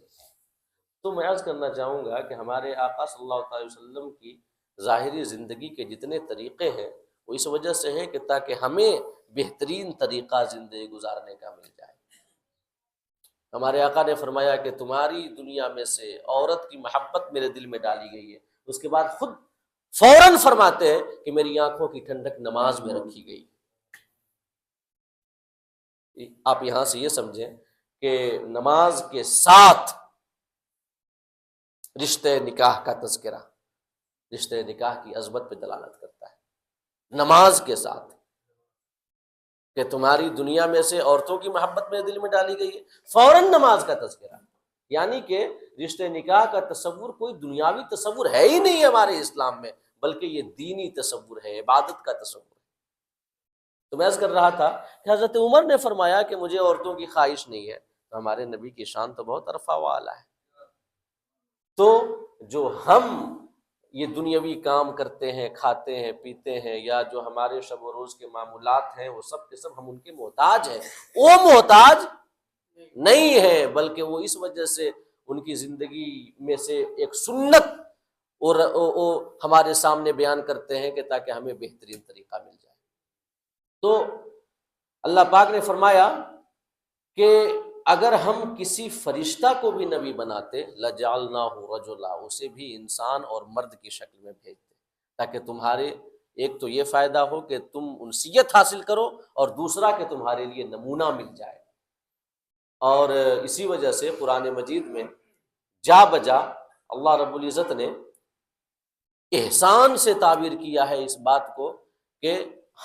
تو میں عرض کرنا چاہوں گا کہ ہمارے آقا صلی اللہ علیہ وسلم کی ظاہری زندگی کے جتنے طریقے ہیں وہ اس وجہ سے ہیں کہ تاکہ ہمیں بہترین طریقہ زندگی گزارنے کا مل جائے۔ ہمارے آقا نے فرمایا کہ تمہاری دنیا میں سے عورت کی محبت میرے دل میں ڈالی گئی ہے، اس کے بعد خود فوراً فرماتے ہیں کہ میری آنکھوں کی ٹھنڈک نماز میں رکھی گئی۔ آپ یہاں سے یہ سمجھیں کہ نماز کے ساتھ رشتے نکاح کا تذکرہ رشتے نکاح کی عظمت پہ دلالت کرتا ہے، نماز کے ساتھ، کہ تمہاری دنیا میں سے عورتوں کی محبت میرے دل میں ڈالی گئی ہے، فوراً نماز کا تذکرہ۔ یعنی کہ رشتے نکاح کا تصور کوئی دنیاوی تصور ہے ہی نہیں ہمارے اسلام میں، بلکہ یہ دینی تصور ہے، عبادت کا تصور ہے۔ تو میں عرض کر رہا تھا کہ حضرت عمر نے فرمایا کہ مجھے عورتوں کی خواہش نہیں ہے، تو ہمارے نبی کی شان تو بہت عرفہ و اعلیٰ ہے۔ تو جو ہم یہ دنیاوی کام کرتے ہیں، کھاتے ہیں، پیتے ہیں، یا جو ہمارے شب و روز کے معمولات ہیں، وہ سب کے سب ہم ان کے محتاج ہیں۔ وہ محتاج نہیں ہے، بلکہ وہ اس وجہ سے ان کی زندگی میں سے ایک سنت اور ہمارے سامنے بیان کرتے ہیں کہ تاکہ ہمیں بہترین طریقہ مل جائے۔ تو اللہ پاک نے فرمایا کہ اگر ہم کسی فرشتہ کو بھی نبی بناتے لجعلناہ رجلا، اسے بھی انسان اور مرد کی شکل میں بھیجتے، تاکہ تمہارے ایک تو یہ فائدہ ہو کہ تم انسیت حاصل کرو، اور دوسرا کہ تمہارے لیے نمونہ مل جائے۔ اور اسی وجہ سے قرآن مجید میں جا بجا اللہ رب العزت نے احسان سے تعبیر کیا ہے اس بات کو کہ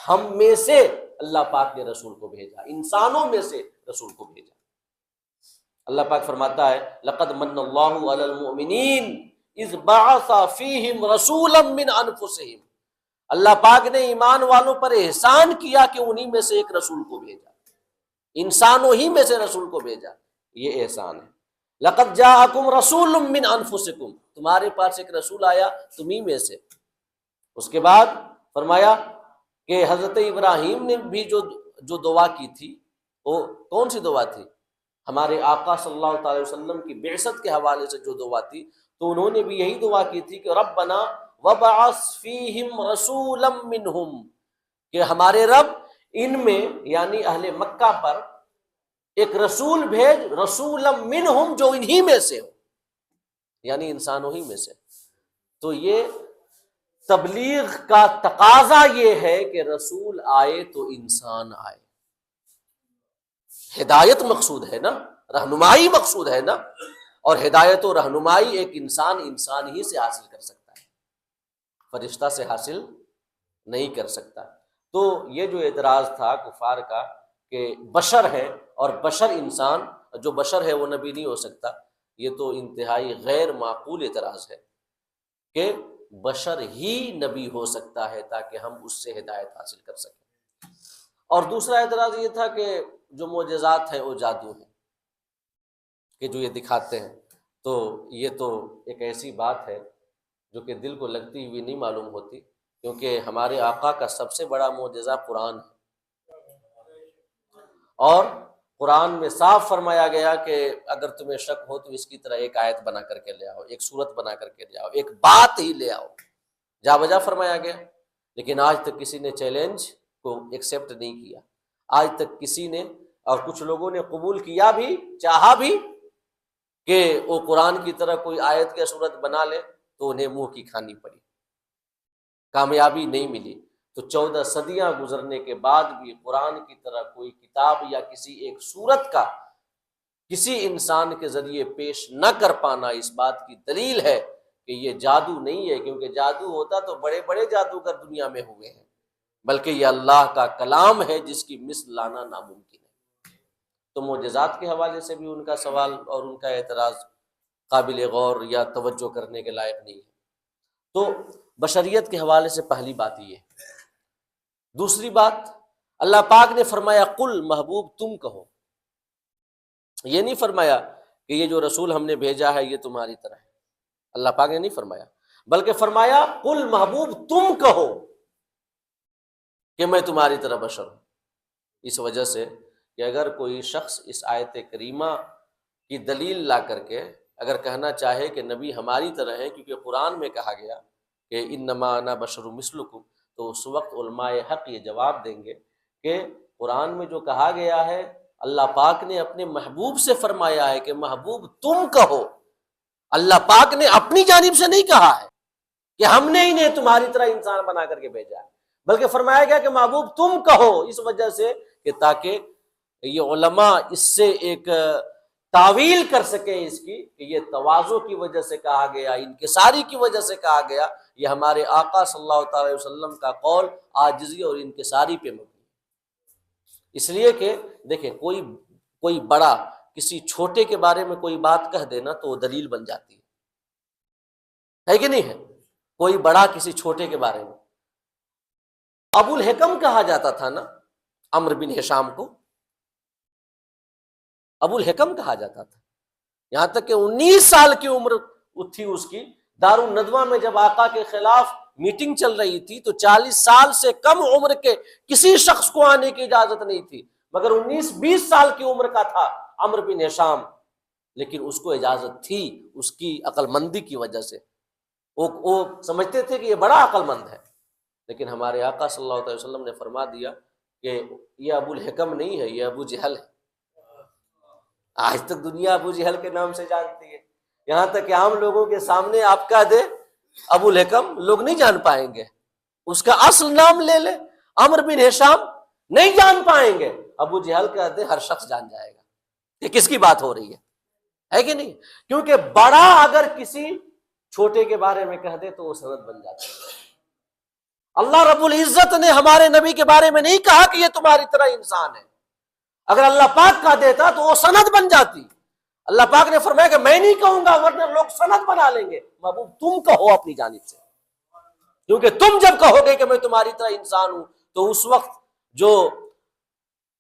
ہم میں سے اللہ پاک نے رسول کو بھیجا، انسانوں میں سے رسول کو بھیجا۔ اللہ پاک فرماتا ہے لقد من اللہ علی المؤمنین اذ بعث فیہم رسولا من انفسہم، اللہ پاک نے ایمان والوں پر احسان کیا کہ انہی میں سے ایک رسول کو بھیجا، انسانوں ہی میں سے رسول کو بھیجا، یہ احسان ہے۔ لقد جاءکم رسول من انفسکم، تمہارے پاس ایک رسول آیا تمہی میں سے۔ اس کے بعد فرمایا کہ حضرت ابراہیم نے بھی جو دعا کی تھی، وہ کون سی دعا تھی؟ ہمارے آقا صلی اللہ تعالی وسلم کی بعثت کے حوالے سے جو دعا تھی، تو انہوں نے بھی یہی دعا کی تھی کہ ربنا وبعث فیہم رسولا منہم، کہ ہمارے رب ان میں یعنی اہل مکہ پر ایک رسول بھیج، رسولا منہم، جو انہی میں سے ہو، یعنی انسانوں ہی میں سے۔ تو یہ تبلیغ کا تقاضا یہ ہے کہ رسول آئے تو انسان آئے، ہدایت مقصود ہے نا، رہنمائی مقصود ہے نا، اور ہدایت و رہنمائی ایک انسان ہی سے حاصل کر سکتا ہے، فرشتہ سے حاصل نہیں کر سکتا۔ تو یہ جو اعتراض تھا کفار کا کہ بشر ہے اور بشر انسان، جو بشر ہے وہ نبی نہیں ہو سکتا، یہ تو انتہائی غیر معقول اعتراض ہے کہ بشر ہی نبی ہو سکتا ہے تاکہ ہم اس سے ہدایت حاصل کر سکیں۔ اور دوسرا اعتراض یہ تھا کہ جو معجزات ہیں وہ جادو ہیں کہ جو یہ دکھاتے ہیں، تو یہ تو ایک ایسی بات ہے جو کہ دل کو لگتی ہوئی نہیں معلوم ہوتی، کیونکہ ہمارے آقا کا سب سے بڑا معجزہ قرآن ہے، اور قرآن میں صاف فرمایا گیا کہ اگر تمہیں شک ہو تو اس کی طرح ایک آیت بنا کر کے لے آؤ، ایک سورت بنا کر کے لے آؤ، ایک بات ہی لے آؤ، جا بجا فرمایا گیا۔ لیکن آج تک کسی نے چیلنج کو ایکسیپٹ نہیں کیا، آج تک کسی نے، اور کچھ لوگوں نے قبول کیا بھی، چاہا بھی کہ وہ قرآن کی طرح کوئی آیت یا سورت بنا لے، تو انہیں منہ کی کھانی پڑی، کامیابی نہیں ملی۔ تو 14 صدیاں گزرنے کے بعد بھی قرآن کی طرح کوئی کتاب یا کسی ایک سورت کا کسی انسان کے ذریعے پیش نہ کر پانا اس بات کی دلیل ہے کہ یہ جادو نہیں ہے، کیونکہ جادو ہوتا تو بڑے بڑے جادوگر دنیا میں ہوئے ہیں، بلکہ یہ اللہ کا کلام ہے جس کی مثل لانا ناممکن ہے۔ تو معجزات کے حوالے سے بھی ان کا سوال اور ان کا اعتراض قابل غور یا توجہ کرنے کے لائق نہیں ہے۔ تو بشریت کے حوالے سے پہلی بات یہ ہے۔ دوسری بات، اللہ پاک نے فرمایا قل، محبوب تم کہو، یہ نہیں فرمایا کہ یہ جو رسول ہم نے بھیجا ہے یہ تمہاری طرح ہے، اللہ پاک نے نہیں فرمایا، بلکہ فرمایا قل، محبوب تم کہو کہ میں تمہاری طرح بشر ہوں۔ اس وجہ سے کہ اگر کوئی شخص اس آیت کریمہ کی دلیل لا کر کے اگر کہنا چاہے کہ نبی ہماری طرح ہیں، کیونکہ قرآن میں کہا گیا کہ انما انا بشر مثلکم، تو اس وقت علماء حق یہ جواب دیں گے کہ قرآن میں جو کہا گیا ہے اللہ پاک نے اپنے محبوب سے فرمایا ہے کہ محبوب تم کہو، اللہ پاک نے اپنی جانب سے نہیں کہا ہے کہ ہم نے انہیں تمہاری طرح انسان بنا کر کے بھیجا ہے، بلکہ فرمایا گیا کہ محبوب تم کہو، اس وجہ سے کہ تاکہ یہ علماء اس سے ایک تعویل کر سکیں اس کی کہ یہ تواضع کی وجہ سے کہا گیا، انکساری کی وجہ سے کہا گیا، یہ ہمارے آقا صلی اللہ تعالی وسلم کا قول عاجزی اور انکساری پہ مبنی ہے۔ اس لیے کہ دیکھیں کوئی بڑا کسی چھوٹے کے بارے میں کوئی بات کہہ دینا تو وہ دلیل بن جاتی ہے کہ نہیں ہے؟ کوئی بڑا کسی چھوٹے کے بارے میں، ابو الحکم کہا جاتا تھا نا عمرو بن ہشام کو، ابو الحکم کہا جاتا تھا، یہاں تک کہ 19 سال کی عمر تھی اس کی۔ دار الندوہ میں جب آقا کے خلاف میٹنگ چل رہی تھی تو 40 سال سے کم عمر کے کسی شخص کو آنے کی اجازت نہیں تھی، مگر 19-20 سال کی عمر کا تھا عمرو بن ہشام، لیکن اس کو اجازت تھی اس کی عقل مندی کی وجہ سے، وہ سمجھتے تھے کہ یہ بڑا عقل مند ہے۔ لیکن ہمارے آقا صلی اللہ علیہ وسلم نے فرما دیا کہ یہ ابو الحکم نہیں ہے، یہ ابو جہل ہے۔ آج تک دنیا ابو جہل کے نام سے جانتی ہے، یہاں تک کہ عام لوگوں کے سامنے آپ کہہ دے ابو الحکم، لوگ نہیں جان پائیں گے، اس کا اصل نام لے لے عمرو بن ہشام، نہیں جان پائیں گے، ابو جہل کہہ دے ہر شخص جان جائے گا کہ کس کی بات ہو رہی ہے کہ نہیں؟ کیونکہ بڑا اگر کسی چھوٹے کے بارے میں کہہ دے تو وہ سند بن جاتی ہے۔ اللہ رب العزت نے ہمارے نبی کے بارے میں نہیں کہا کہ یہ تمہاری طرح انسان ہے، اگر اللہ پاک کہہ دیتا تو وہ سند بن جاتی۔ اللہ پاک نے فرمایا کہ میں نہیں کہوں گا ورنہ لوگ سند بنا لیں گے، محبوب تم کہو اپنی جانب سے، کیونکہ تم جب کہو گے کہ میں تمہاری طرح انسان ہوں تو اس وقت جو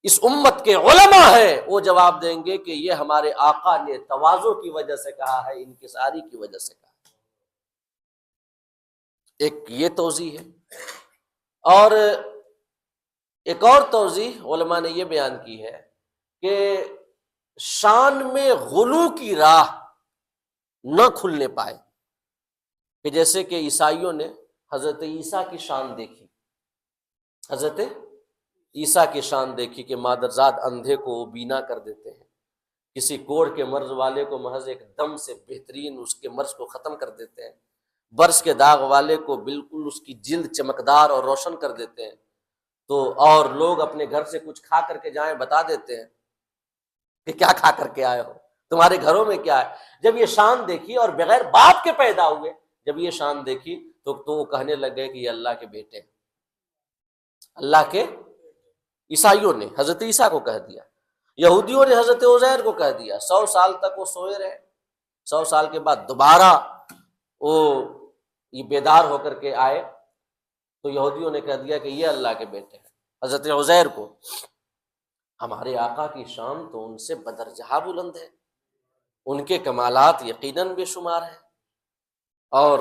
اس امت کے علماء ہیں وہ جواب دیں گے کہ یہ ہمارے آقا نے تواضع کی وجہ سے کہا ہے، انکساری کی وجہ سے کہا ہے۔ ایک یہ توضیح ہے، اور ایک اور توضیح علماء نے یہ بیان کی ہے کہ شان میں غلو کی راہ نہ کھلنے پائے، کہ جیسے کہ عیسائیوں نے حضرت عیسیٰ کی شان دیکھی، حضرت عیسیٰ کی شان دیکھی کہ مادرزاد اندھے کو وہ بینا کر دیتے ہیں، کسی کوڑ کے مرض والے کو محض ایک دم سے بہترین اس کے مرض کو ختم کر دیتے ہیں، برس کے داغ والے کو بالکل اس کی جلد چمکدار اور روشن کر دیتے ہیں، تو اور لوگ اپنے گھر سے کچھ کھا کر کے جائیں بتا دیتے ہیں کہ کیا کھا کر کے آئے ہو، تمہارے گھروں میں کیا ہے۔ جب یہ شان دیکھی اور بغیر باپ کے پیدا ہوئے، جب یہ شان دیکھی تو وہ کہنے لگ گئے کہ یہ اللہ کے بیٹے ہیں، اللہ کے۔ عیسائیوں نے حضرت عیسیٰ کو کہہ دیا، یہودیوں نے حضرت عزیر کو کہہ دیا، 100 سال تک وہ سوئے رہے، 100 سال کے بعد دوبارہ وہ یہ بیدار ہو کر کے آئے تو یہودیوں نے کہہ دیا کہ یہ اللہ کے بیٹے ہیں حضرت عزیر کو۔ ہمارے آقا کی شان تو ان سے بدرجہ بلند ہے، ان کے کمالات یقیناً بے شمار ہیں، اور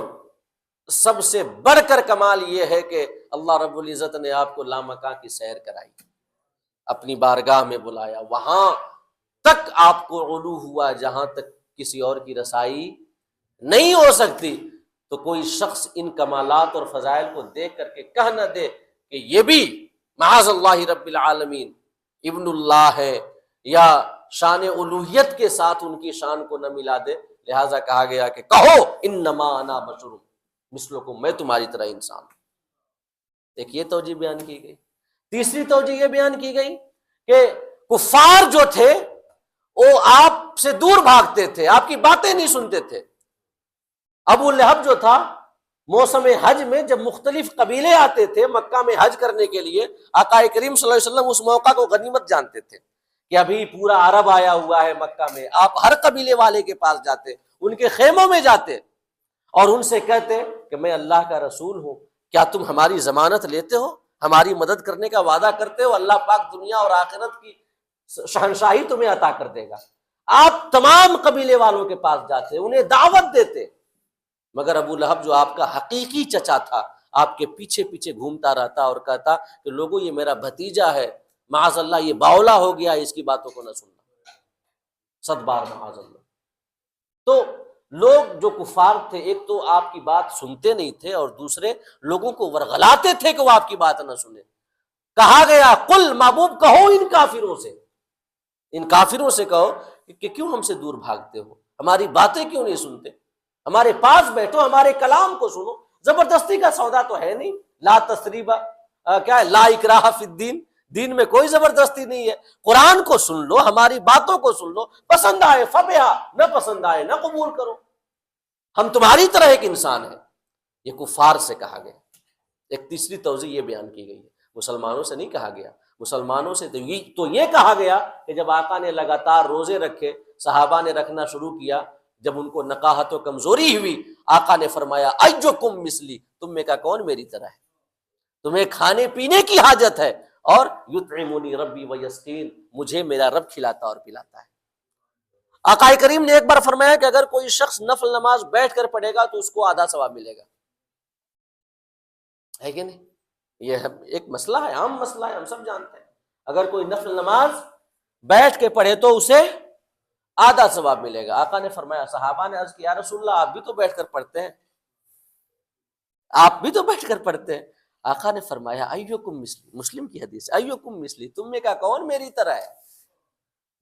سب سے بڑھ کر کمال یہ ہے کہ اللہ رب العزت نے آپ کو لامکاں کی سیر کرائی، اپنی بارگاہ میں بلایا، وہاں تک آپ کو علو ہوا جہاں تک کسی اور کی رسائی نہیں ہو سکتی۔ تو کوئی شخص ان کمالات اور فضائل کو دیکھ کر کے کہہ نہ دے کہ یہ بھی معاذ اللہ رب العالمین ابن اللہ ہے، یا شان الوہیت کے ساتھ ان کی شان کو نہ ملا دے، لہٰذا کہا گیا کہ کہو انما انا بشر مثلکم، میں تمہاری طرح انسان ہوں۔ ایک یہ توجیہ بیان کی گئی۔ تیسری توجیہ یہ بیان کی گئی کہ کفار جو تھے وہ آپ سے دور بھاگتے تھے، آپ کی باتیں نہیں سنتے تھے۔ ابو لہب جو تھا، موسم حج میں جب مختلف قبیلے آتے تھے مکہ میں حج کرنے کے لیے، آقا کریم صلی اللہ علیہ وسلم اس موقع کو غنیمت جانتے تھے کہ ابھی پورا عرب آیا ہوا ہے مکہ میں، آپ ہر قبیلے والے کے پاس جاتے، ان کے خیموں میں جاتے اور ان سے کہتے کہ میں اللہ کا رسول ہوں، کیا تم ہماری ضمانت لیتے ہو، ہماری مدد کرنے کا وعدہ کرتے ہو، اللہ پاک دنیا اور آخرت کی شہنشاہی تمہیں عطا کر دے گا۔ آپ تمام قبیلے والوں کے پاس جاتے، انہیں دعوت دیتے، مگر ابو لہب جو آپ کا حقیقی چچا تھا آپ کے پیچھے پیچھے گھومتا رہتا اور کہتا کہ لوگوں یہ میرا بھتیجا ہے، معاذ اللہ یہ باولا ہو گیا، اس کی باتوں کو نہ سننا، 100 بار معاذ اللہ۔ تو لوگ جو کفار تھے، ایک تو آپ کی بات سنتے نہیں تھے اور دوسرے لوگوں کو ورغلاتے تھے کہ وہ آپ کی بات نہ سنیں۔ کہا گیا قل، محبوب کہو ان کافروں سے کہو کہ کیوں ہم سے دور بھاگتے ہو، ہماری باتیں کیوں نہیں سنتے، ہمارے پاس بیٹھو، ہمارے کلام کو سنو۔ زبردستی کا سودا تو ہے نہیں، لا تثریب کیا ہے، لا اکراہ فی الدین، دین میں کوئی زبردستی نہیں ہے، قرآن کو سن لو، ہماری باتوں کو سن لو، پسند آئے فبہا، نہ پسند آئے نہ قبول کرو، ہم تمہاری طرح ایک انسان ہے۔ یہ کفار سے کہا گیا۔ ایک تیسری توضیح یہ بیان کی گئی ہے، مسلمانوں سے نہیں کہا گیا، مسلمانوں سے تو یہ کہا گیا کہ جب آقا نے لگاتار روزے رکھے، صحابہ نے رکھنا شروع کیا، جب ان کو نقاہت و کمزوری ہوئی، آقا نے فرمایا ایجکم مثلی، تم میں کا کون میری طرح ہے، تمہیں کھانے پینے کی حاجت ہے، اور یطعمنی ربی ویسقین، مجھے میرا رب کھلاتا اور پلاتا ہے۔ آقا کریم نے ایک بار فرمایا کہ اگر کوئی شخص نفل نماز بیٹھ کر پڑھے گا تو اس کو آدھا ثواب ملے گا، ہے کہ نہیں؟ یہ ایک مسئلہ ہے، عام مسئلہ ہے، ہم سب جانتے ہیں۔ اگر کوئی نفل نماز بیٹھ کے پڑھے تو اسے آدھا ثواب ملے گا۔ آقا نے فرمایا، صحابہ نے عرض کیا یا رسول اللہ آپ بھی تو بیٹھ کر پڑھتے ہیں، آپ بھی تو بیٹھ کر پڑھتے ہیں۔ آقا نے فرمایا ایکم مثلی، مسلم کی حدیث، ایکم مثلی، تم میں کا کون میری طرح ہے،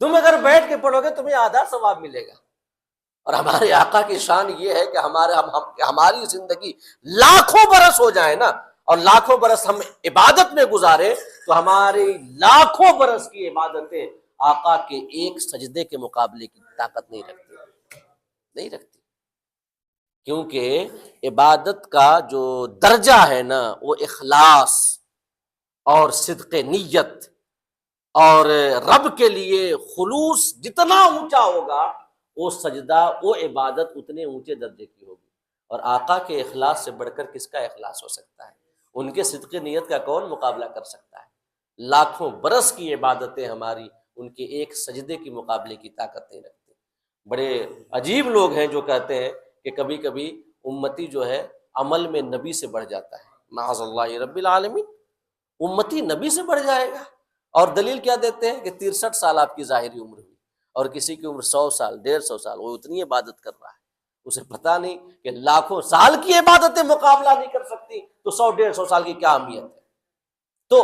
تم اگر بیٹھ کے پڑھو گے تمہیں آدھا ثواب ملے گا۔ اور ہمارے آقا کی شان یہ ہے کہ ہماری زندگی لاکھوں برس ہو جائے نا، اور لاکھوں برس ہم عبادت میں گزارے، تو ہماری لاکھوں برس کی عبادتیں آقا کے ایک سجدے کے مقابلے کی طاقت نہیں رکھتی، کیونکہ عبادت کا جو درجہ ہے نا وہ اخلاص اور صدق نیت اور رب کے لیے خلوص جتنا اونچا ہوگا، وہ سجدہ وہ عبادت اتنے اونچے درجے کی ہوگی۔ اور آقا کے اخلاص سے بڑھ کر کس کا اخلاص ہو سکتا ہے، ان کے صدق نیت کا کون مقابلہ کر سکتا ہے؟ لاکھوں برس کی عبادتیں ہماری ان کے ایک سجدے کی مقابلے کی طاقت نہیں رکھتی۔ بڑے عجیب لوگ ہیں جو کہتے ہیں کہ کبھی کبھی امتی جو ہے عمل میں نبی سے بڑھ جاتا ہے، معاذ اللہ رب العالمین، امتی نبی سے بڑھ جائے گا۔ اور دلیل کیا دیتے ہیں کہ 63 سال آپ کی ظاہری عمر ہوئی، اور کسی کی عمر 100 سال 150 سال، وہ اتنی عبادت کر رہا ہے، اسے پتہ نہیں کہ لاکھوں سال کی عبادتیں مقابلہ نہیں کر سکتی، تو 100 150 سال کی کیا اہمیت ہے۔ تو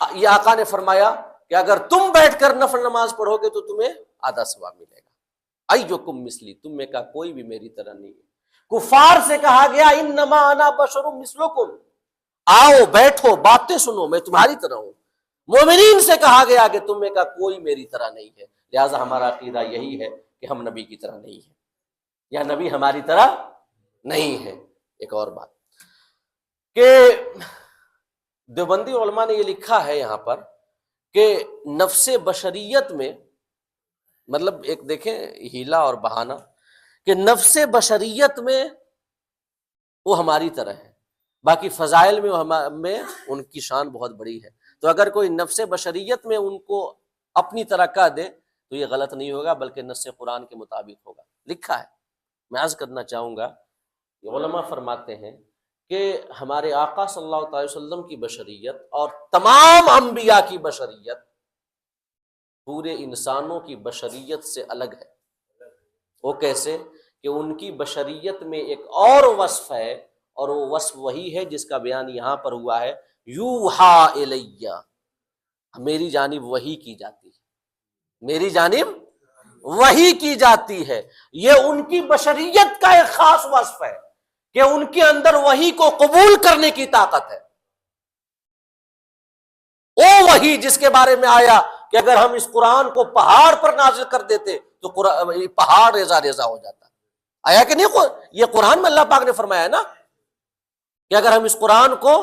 یہ آقا نے فرمایا کہ اگر تم بیٹھ کر نفل نماز پڑھو گے تو تمہیں آدھا ثواب ملے گا۔ ایکم مثلی، تم میں کا کوئی بھی میری طرح نہیں ہے۔ کفار سے کہا گیا انما انا بشر مثلکم، آؤ بیٹھو باتیں سنو میں تمہاری طرح ہوں۔ مومنین سے کہا گیا کہ تم میں کا کوئی میری طرح نہیں ہے، لہٰذا ہمارا عقیدہ یہی ہے کہ ہم نبی کی طرح نہیں ہیں، یا نبی ہماری طرح نہیں ہے۔ ایک اور بات کہ دیوبندی علماء نے یہ لکھا ہے یہاں پر کہ نفس بشریت میں، مطلب ایک دیکھیں ہیلا اور بہانہ، کہ نفس بشریت میں وہ ہماری طرح ہے، باقی فضائل میں ان کی شان بہت بڑی ہے، تو اگر کوئی نفس بشریت میں ان کو اپنی طرح کہہ دے تو یہ غلط نہیں ہوگا بلکہ نص قرآن کے مطابق ہوگا۔ لکھا ہے، میں عرض کرنا چاہوں گا، علماء فرماتے ہیں کہ ہمارے آقا صلی اللہ علیہ وسلم کی بشریت اور تمام انبیاء کی بشریت پورے انسانوں کی بشریت سے الگ ہے۔ وہ کیسے؟ کہ ان کی بشریت میں ایک اور وصف ہے، اور وہ وصف وہی ہے جس کا بیان یہاں پر ہوا ہے، یوحا الیہ، میری جانب وحی کی جاتی ہے، میری جانب وحی کی جاتی ہے۔ یہ ان کی بشریت کا ایک خاص وصف ہے کہ ان کے اندر وحی کو قبول کرنے کی طاقت ہے۔ وہ وحی جس کے بارے میں آیا کہ اگر ہم اس قرآن کو پہاڑ پر نازل کر دیتے تو پہاڑ ریزہ ریزہ ہو جاتا، آیا کہ نہیں؟ یہ قرآن میں اللہ پاک نے فرمایا ہے نا کہ اگر ہم اس قرآن کو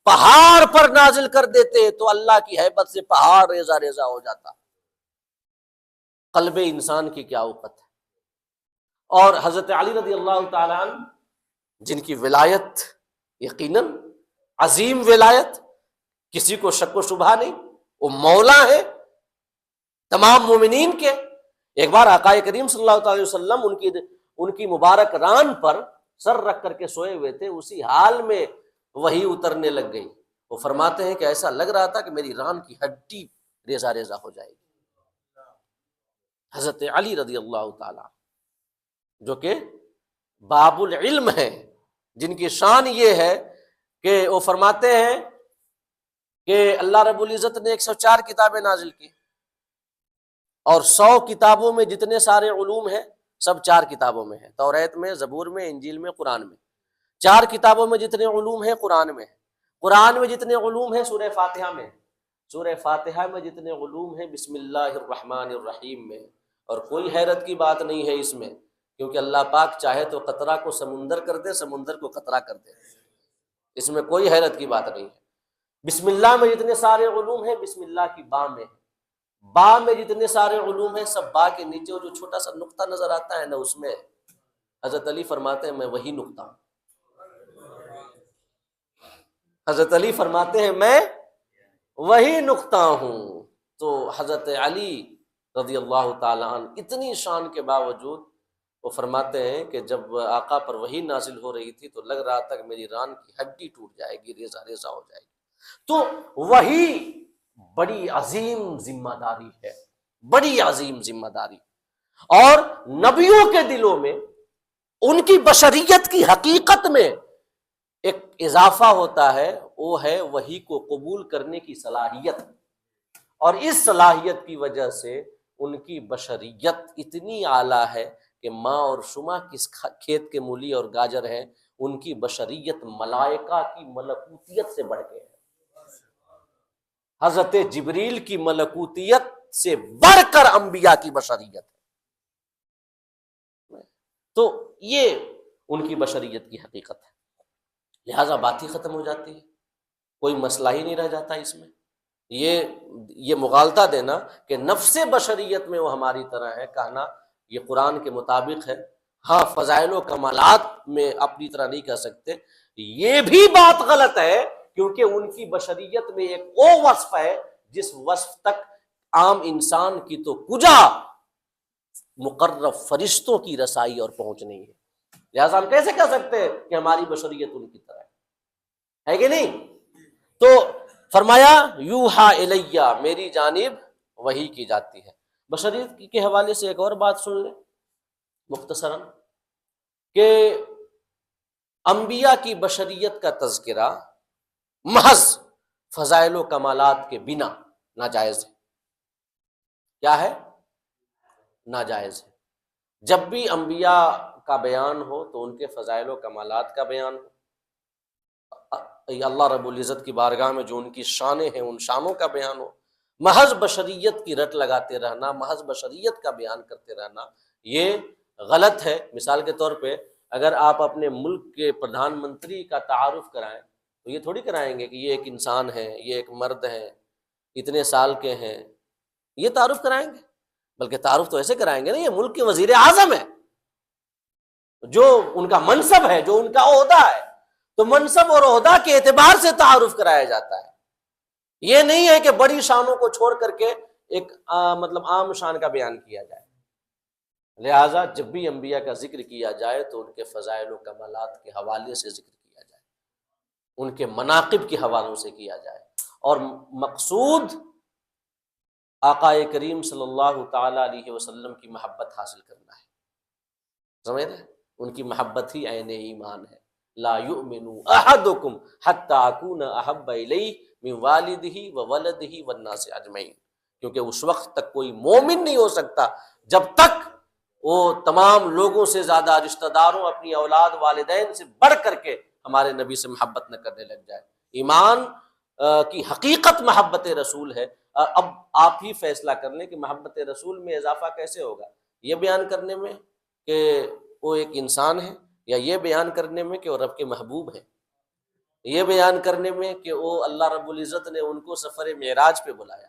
پہاڑ پر نازل کر دیتے تو اللہ کی ہیبت سے پہاڑ ریزہ ریزہ ہو جاتا۔ قلب انسان کی کیا اوقت ہے۔ اور حضرت علی رضی اللہ تعالیٰ عنہ جن کی ولایت یقیناً عظیم ولایت، کسی کو شک و شبہ نہیں، وہ مولا ہے تمام مومنین کے۔ ایک بار آقا کریم صلی اللہ علیہ وسلم ان کی مبارک ران پر سر رکھ کر کے سوئے ہوئے تھے، اسی حال میں وحی اترنے لگ گئی۔ وہ فرماتے ہیں کہ ایسا لگ رہا تھا کہ میری ران کی ہڈی ریزہ ریزہ ہو جائے گی۔ حضرت علی رضی اللہ تعالیٰ جو کہ باب العلم ہے، جن کی شان یہ ہے کہ وہ فرماتے ہیں کہ اللہ رب العزت نے 104 کتابیں نازل کی، اور 100 کتابوں میں جتنے سارے علوم ہیں سب 4 کتابوں میں ہیں، توریت میں، زبور میں، انجیل میں، قرآن میں۔ 4 کتابوں میں جتنے علوم ہیں قرآن میں، قرآن میں جتنے علوم ہیں سورہ فاتحہ میں، سورہ فاتحہ میں جتنے علوم ہیں بسم اللہ الرحمن الرحیم میں۔ اور کوئی حیرت کی بات نہیں ہے اس میں، کیونکہ اللہ پاک چاہے تو قطرہ کو سمندر کر دے، سمندر کو قطرہ کر دے، اس میں کوئی حیرت کی بات نہیں ہے۔ بسم اللہ میں جتنے سارے علوم ہیں بسم اللہ کی با میں، با میں جتنے سارے علوم ہیں سب با کے نیچے وہ جو چھوٹا سا نقطہ نظر آتا ہے نا، اس میں حضرت علی فرماتے ہیں میں وہی نقطہ ہوں۔ حضرت علی فرماتے ہیں میں وہی نقطہ ہوں۔ تو حضرت علی رضی اللہ تعالیٰ عنہ اتنی شان کے باوجود وہ فرماتے ہیں کہ جب آقا پر وحی نازل ہو رہی تھی تو لگ رہا تھا کہ میری ران کی ہڈی ٹوٹ جائے گی، ریزہ ریزہ ہو جائے گی۔ تو وحی بڑی عظیم ذمہ داری ہے، بڑی عظیم ذمہ داری، اور نبیوں کے دلوں میں ان کی بشریت کی حقیقت میں ایک اضافہ ہوتا ہے، وہ ہے وحی کو قبول کرنے کی صلاحیت، اور اس صلاحیت کی وجہ سے ان کی بشریت اتنی اعلیٰ ہے کہ ماں اور شما کس کھیت کے مولی اور گاجر ہیں، ان کی بشریت ملائکہ کی ملکوتیت سے بڑھ کے ہے، حضرت جبریل کی ملکوتیت سے بڑھ کر انبیاء کی بشریت ہے۔ تو یہ ان کی بشریت کی حقیقت ہے، لہذا بات ہی ختم ہو جاتی ہے، کوئی مسئلہ ہی نہیں رہ جاتا اس میں۔ یہ مغالطہ دینا کہ نفس بشریت میں وہ ہماری طرح ہے، کہنا یہ قرآن کے مطابق ہے، ہاں فضائل و کمالات میں اپنی طرح نہیں کہہ سکتے، یہ بھی بات غلط ہے، کیونکہ ان کی بشریت میں ایک وہ وصف ہے جس وصف تک عام انسان کی تو کجا مقرب فرشتوں کی رسائی اور پہنچ نہیں ہے، لہٰذا ہم کیسے کہہ سکتے ہیں کہ ہماری بشریت ان کی طرح ہے کہ نہیں؟ تو فرمایا یوحا الیہ، میری جانب وحی کی جاتی ہے۔ بشریت کے حوالے سے ایک اور بات سن لیں مختصراً، کہ انبیاء کی بشریت کا تذکرہ محض فضائل و کمالات کے بنا ناجائز ہے۔ کیا ہے؟ ناجائز ہے۔ جب بھی انبیاء کا بیان ہو تو ان کے فضائل و کمالات کا بیان ہو، اللہ رب العزت کی بارگاہ میں جو ان کی شانیں ہیں ان شانوں کا بیان ہو۔ محض بشریت کی رٹ لگاتے رہنا، محض بشریت کا بیان کرتے رہنا، یہ غلط ہے۔ مثال کے طور پہ اگر آپ اپنے ملک کے پردھان منتری کا تعارف کرائیں تو یہ تھوڑی کرائیں گے کہ یہ ایک انسان ہے، یہ ایک مرد ہے، اتنے سال کے ہیں، یہ تعارف کرائیں گے؟ بلکہ تعارف تو ایسے کرائیں گے نا، یہ ملک کے وزیر اعظم ہے، جو ان کا منصب ہے، جو ان کا عہدہ ہے، تو منصب اور عہدہ کے اعتبار سے تعارف کرایا جاتا ہے۔ یہ نہیں ہے کہ بڑی شانوں کو چھوڑ کر کے ایک مطلب عام شان کا بیان کیا جائے۔ لہٰذا جب بھی انبیاء کا ذکر کیا جائے تو ان کے فضائل و کمالات کے حوالے سے ذکر کیا جائے، ان کے مناقب کے حوالوں سے کیا جائے، اور مقصود آقا کریم صلی اللہ تعالی علیہ وسلم کی محبت حاصل کرنا ہے۔ سمجھ رہے ہیں؟ ان کی محبت ہی عین ایمان ہے۔ لا یؤمن احدکم حتی اکون احب الیہ من والدہ وولدہ والناس اجمعین، کیونکہ اس وقت تک کوئی مومن نہیں ہو سکتا جب تک وہ تمام لوگوں سے زیادہ، رشتہ داروں، اپنی اولاد، والدین سے بڑھ کر کے ہمارے نبی سے محبت نہ کرنے لگ جائے۔ ایمان کی حقیقت محبت رسول ہے۔ اب آپ ہی فیصلہ کر لیں کہ محبت رسول میں اضافہ کیسے ہوگا، یہ بیان کرنے میں کہ وہ ایک انسان ہے، یا یہ بیان کرنے میں کہ وہ رب کے محبوب ہیں، یہ بیان کرنے میں کہ وہ اللہ رب العزت نے ان کو سفر معراج پہ بلایا،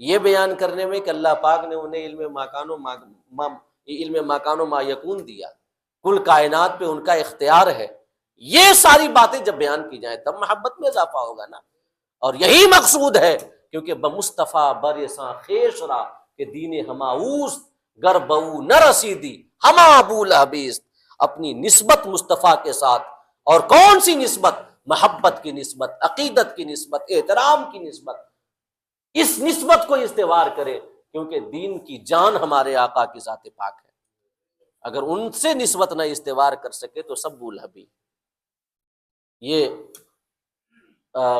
یہ بیان کرنے میں کہ اللہ پاک نے انہیں علم ماکان و ما یکون دیا، کل کائنات پہ ان کا اختیار ہے۔ یہ ساری باتیں جب بیان کی جائیں تب محبت میں اضافہ ہوگا نا، اور یہی مقصود ہے، کیونکہ بمصطفیٰ برساں خیش را کہ دین ہماؤس گر بہو نہ رسیدی ہما ابو لہبیست، اپنی نسبت مصطفیٰ کے ساتھ، اور کون سی نسبت؟ محبت کی نسبت، عقیدت کی نسبت، احترام کی نسبت۔ اس نسبت کو استوار کرے، کیونکہ دین کی جان ہمارے آقا کی ذات پاک ہے، اگر ان سے نسبت نہ استوار کر سکے تو سب ابو لہبی۔ یہ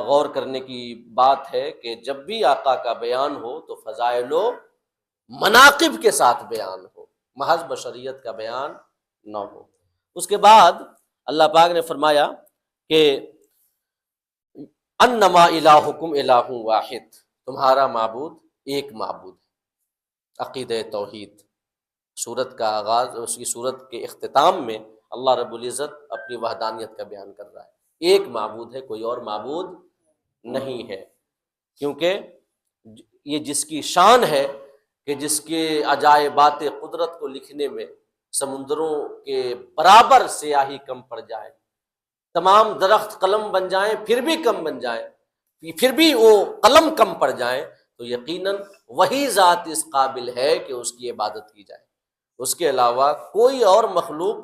غور کرنے کی بات ہے کہ جب بھی آقا کا بیان ہو تو فضائل و مناقب کے ساتھ بیان ہو، محض بشریت کا بیان نہ ہو۔ اس کے بعد اللہ پاک نے فرمایا کہ انما الہکم الہ واحد، تمہارا معبود ایک معبود ہے۔ عقیدہ توحید، سورت کا آغاز، اس کی سورت کے اختتام میں اللہ رب العزت اپنی وحدانیت کا بیان کر رہا ہے۔ ایک معبود ہے، کوئی اور معبود نہیں ہے، کیونکہ یہ جس کی شان ہے کہ جس کے عجائبات قدرت کو لکھنے میں سمندروں کے برابر سیاہی کم پڑ جائے، تمام درخت قلم بن جائیں پھر بھی کم بن جائیں، پھر بھی وہ قلم کم پڑ جائیں، تو یقیناً وہی ذات اس قابل ہے کہ اس کی عبادت کی جائے۔ اس کے علاوہ کوئی اور مخلوق،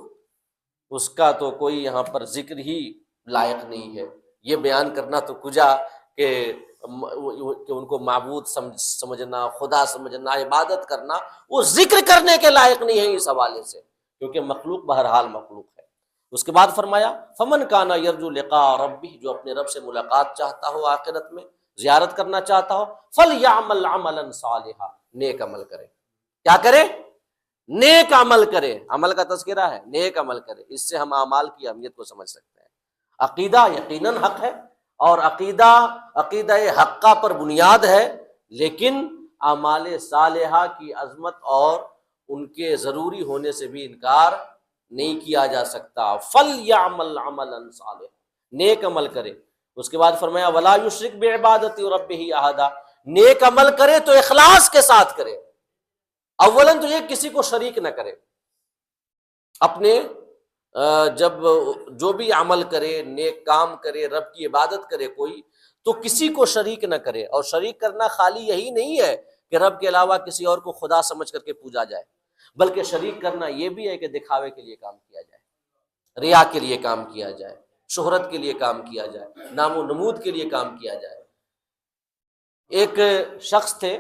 اس کا تو کوئی یہاں پر ذکر ہی لائق نہیں ہے۔ یہ بیان کرنا تو کجا کہ ان کو معبود سمجھنا، خدا سمجھنا، عبادت کرنا، وہ ذکر کرنے کے لائق نہیں ہے اس حوالے سے، کیونکہ مخلوق بہرحال مخلوق ہے۔ اس کے بعد فرمایا فمن کانا یرجو لقاء ربہ، جو اپنے رب سے ملاقات چاہتا ہو، آخرت میں زیارت کرنا چاہتا ہو، فلیعمل عملا صالحا، نیک عمل کرے۔ کیا کرے؟ نیک عمل کرے۔ عمل کا تذکرہ ہے، نیک عمل کرے۔ اس سے ہم اعمال کی اہمیت کو سمجھ سکتے ہیں۔ عقیدہ یقیناً حق ہے، اور عقیدہ حقہ پر بنیاد ہے، لیکن اعمال صالحہ کی عظمت اور ان کے ضروری ہونے سے بھی انکار نہیں کیا جا سکتا۔ فَلْيَعْمَلْ عَمَلًا صَالِحًا، نیک عمل کرے۔ اس کے بعد فرمایا وَلَا يُشْرِكْ بِعِبَادَةِ رَبِّهِ أَحَدًا، نیک عمل کرے تو اخلاص کے ساتھ کرے۔ اولاً تو یہ کسی کو شریک نہ کرے، اپنے جب جو بھی عمل کرے، نیک کام کرے، رب کی عبادت کرے کوئی، تو کسی کو شریک نہ کرے۔ اور شریک کرنا خالی یہی نہیں ہے کہ رب کے علاوہ کسی اور کو خدا سمجھ کر کے پوجا جائے، بلکہ شریک کرنا یہ بھی ہے کہ دکھاوے کے لیے کام کیا جائے، ریا کے لیے کام کیا جائے، شہرت کے لیے کام کیا جائے، نام و نمود کے لیے کام کیا جائے۔ ایک شخص تھے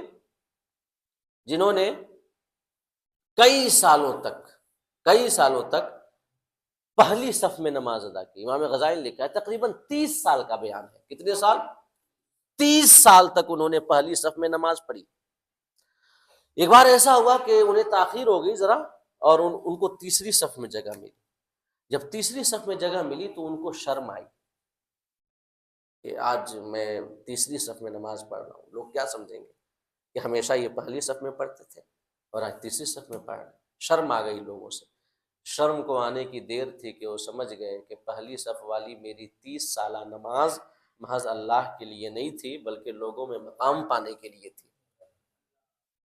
جنہوں نے کئی سالوں تک پہلی صف میں نماز ادا کی۔ امام غزالی نے لکھا ہے تقریباً 30 سال کا بیان ہے۔ کتنے سال؟ 30 سال تک انہوں نے پہلی صف میں نماز پڑھی۔ ایک بار ایسا ہوا کہ انہیں تاخیر ہو گئی ذرا، اور ان کو تیسری صف میں جگہ ملی۔ جب تیسری صف میں جگہ ملی تو ان کو شرم آئی کہ آج میں تیسری صف میں نماز پڑھ رہا ہوں، لوگ کیا سمجھیں گے کہ ہمیشہ یہ پہلی صف میں پڑھتے تھے اور آج تیسری صف میں پڑھ رہے ہیں۔ شرم آ گئی لوگوں سے۔ شرم کو آنے کی دیر تھی کہ وہ سمجھ گئے کہ پہلی صف والی میری 30 سالہ نماز محض اللہ کے لیے نہیں تھی، بلکہ لوگوں میں مقام پانے کے لیے تھی،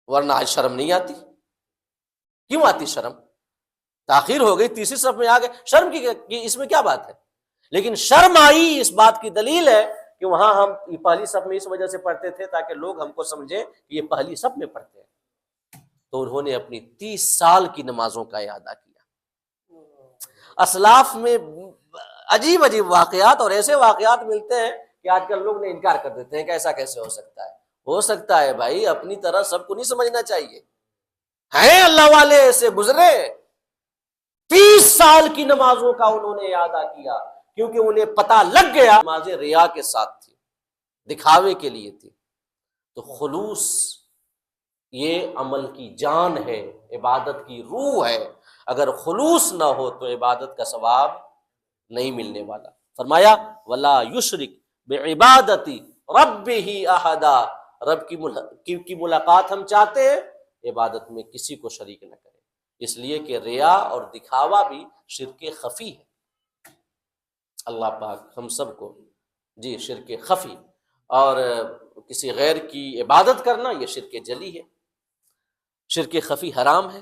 ورنہ آج شرم نہیں آتی۔ کیوں آتی شرم؟ تاخیر ہو گئی، تیسری صف میں آ گئے، شرم کی اس میں کیا بات ہے؟ لیکن شرم آئی اس بات کی دلیل ہے کہ وہاں ہم پہلی صف میں اس وجہ سے پڑھتے تھے تاکہ لوگ ہم کو سمجھیں کہ یہ پہلی صف میں پڑھتے ہیں۔ تو انہوں نے اپنی 30 سال کی نمازوں کا اعادہ کیا۔ اسلاف میں عجیب عجیب واقعات اور ایسے واقعات ملتے ہیں کہ آج کل لوگ نے انکار کر دیتے ہیں کہ ایسا کیسے ہو سکتا ہے۔ ہو سکتا ہے بھائی، اپنی طرح سب کو نہیں سمجھنا چاہیے۔ ہیں اللہ والے ایسے گزرے، 30 سال کی نمازوں کا انہوں نے اعادہ کیا، کیونکہ انہیں پتہ لگ گیا نمازیں ریا کے ساتھ تھی، دکھاوے کے لیے تھی۔ تو خلوص یہ عمل کی جان ہے، عبادت کی روح ہے۔ اگر خلوص نہ ہو تو عبادت کا ثواب نہیں ملنے والا۔ فرمایا وَلَا يُشْرِكْ بِعِبَادَتِ رَبِّهِ أَحَدًا، رب کی ملاقات ہم چاہتے ہیں، عبادت میں کسی کو شریک نہ کریں، اس لیے کہ ریا اور دکھاوا بھی شرک خفی ہے۔ اللہ پاک ہم سب کو شرک خفی اور کسی غیر کی عبادت کرنا، یہ شرک جلی ہے۔ شرک خفی حرام ہے،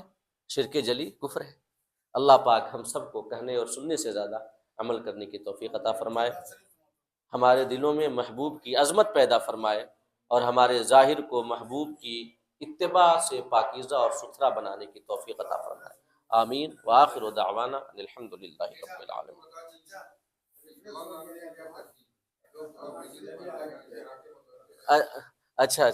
شرک جلی کفر ہے۔ اللہ پاک ہم سب کو کہنے اور سننے سے زیادہ عمل کرنے کی توفیق عطا فرمائے، ہمارے دلوں میں محبوب کی عظمت پیدا فرمائے، اور ہمارے ظاہر کو محبوب کی اتباع سے پاکیزہ اور ستھرا بنانے کی توفیق عطا فرمائے۔ آمین وآخر دعوانا الحمد للہ رب العالمین۔ اچھا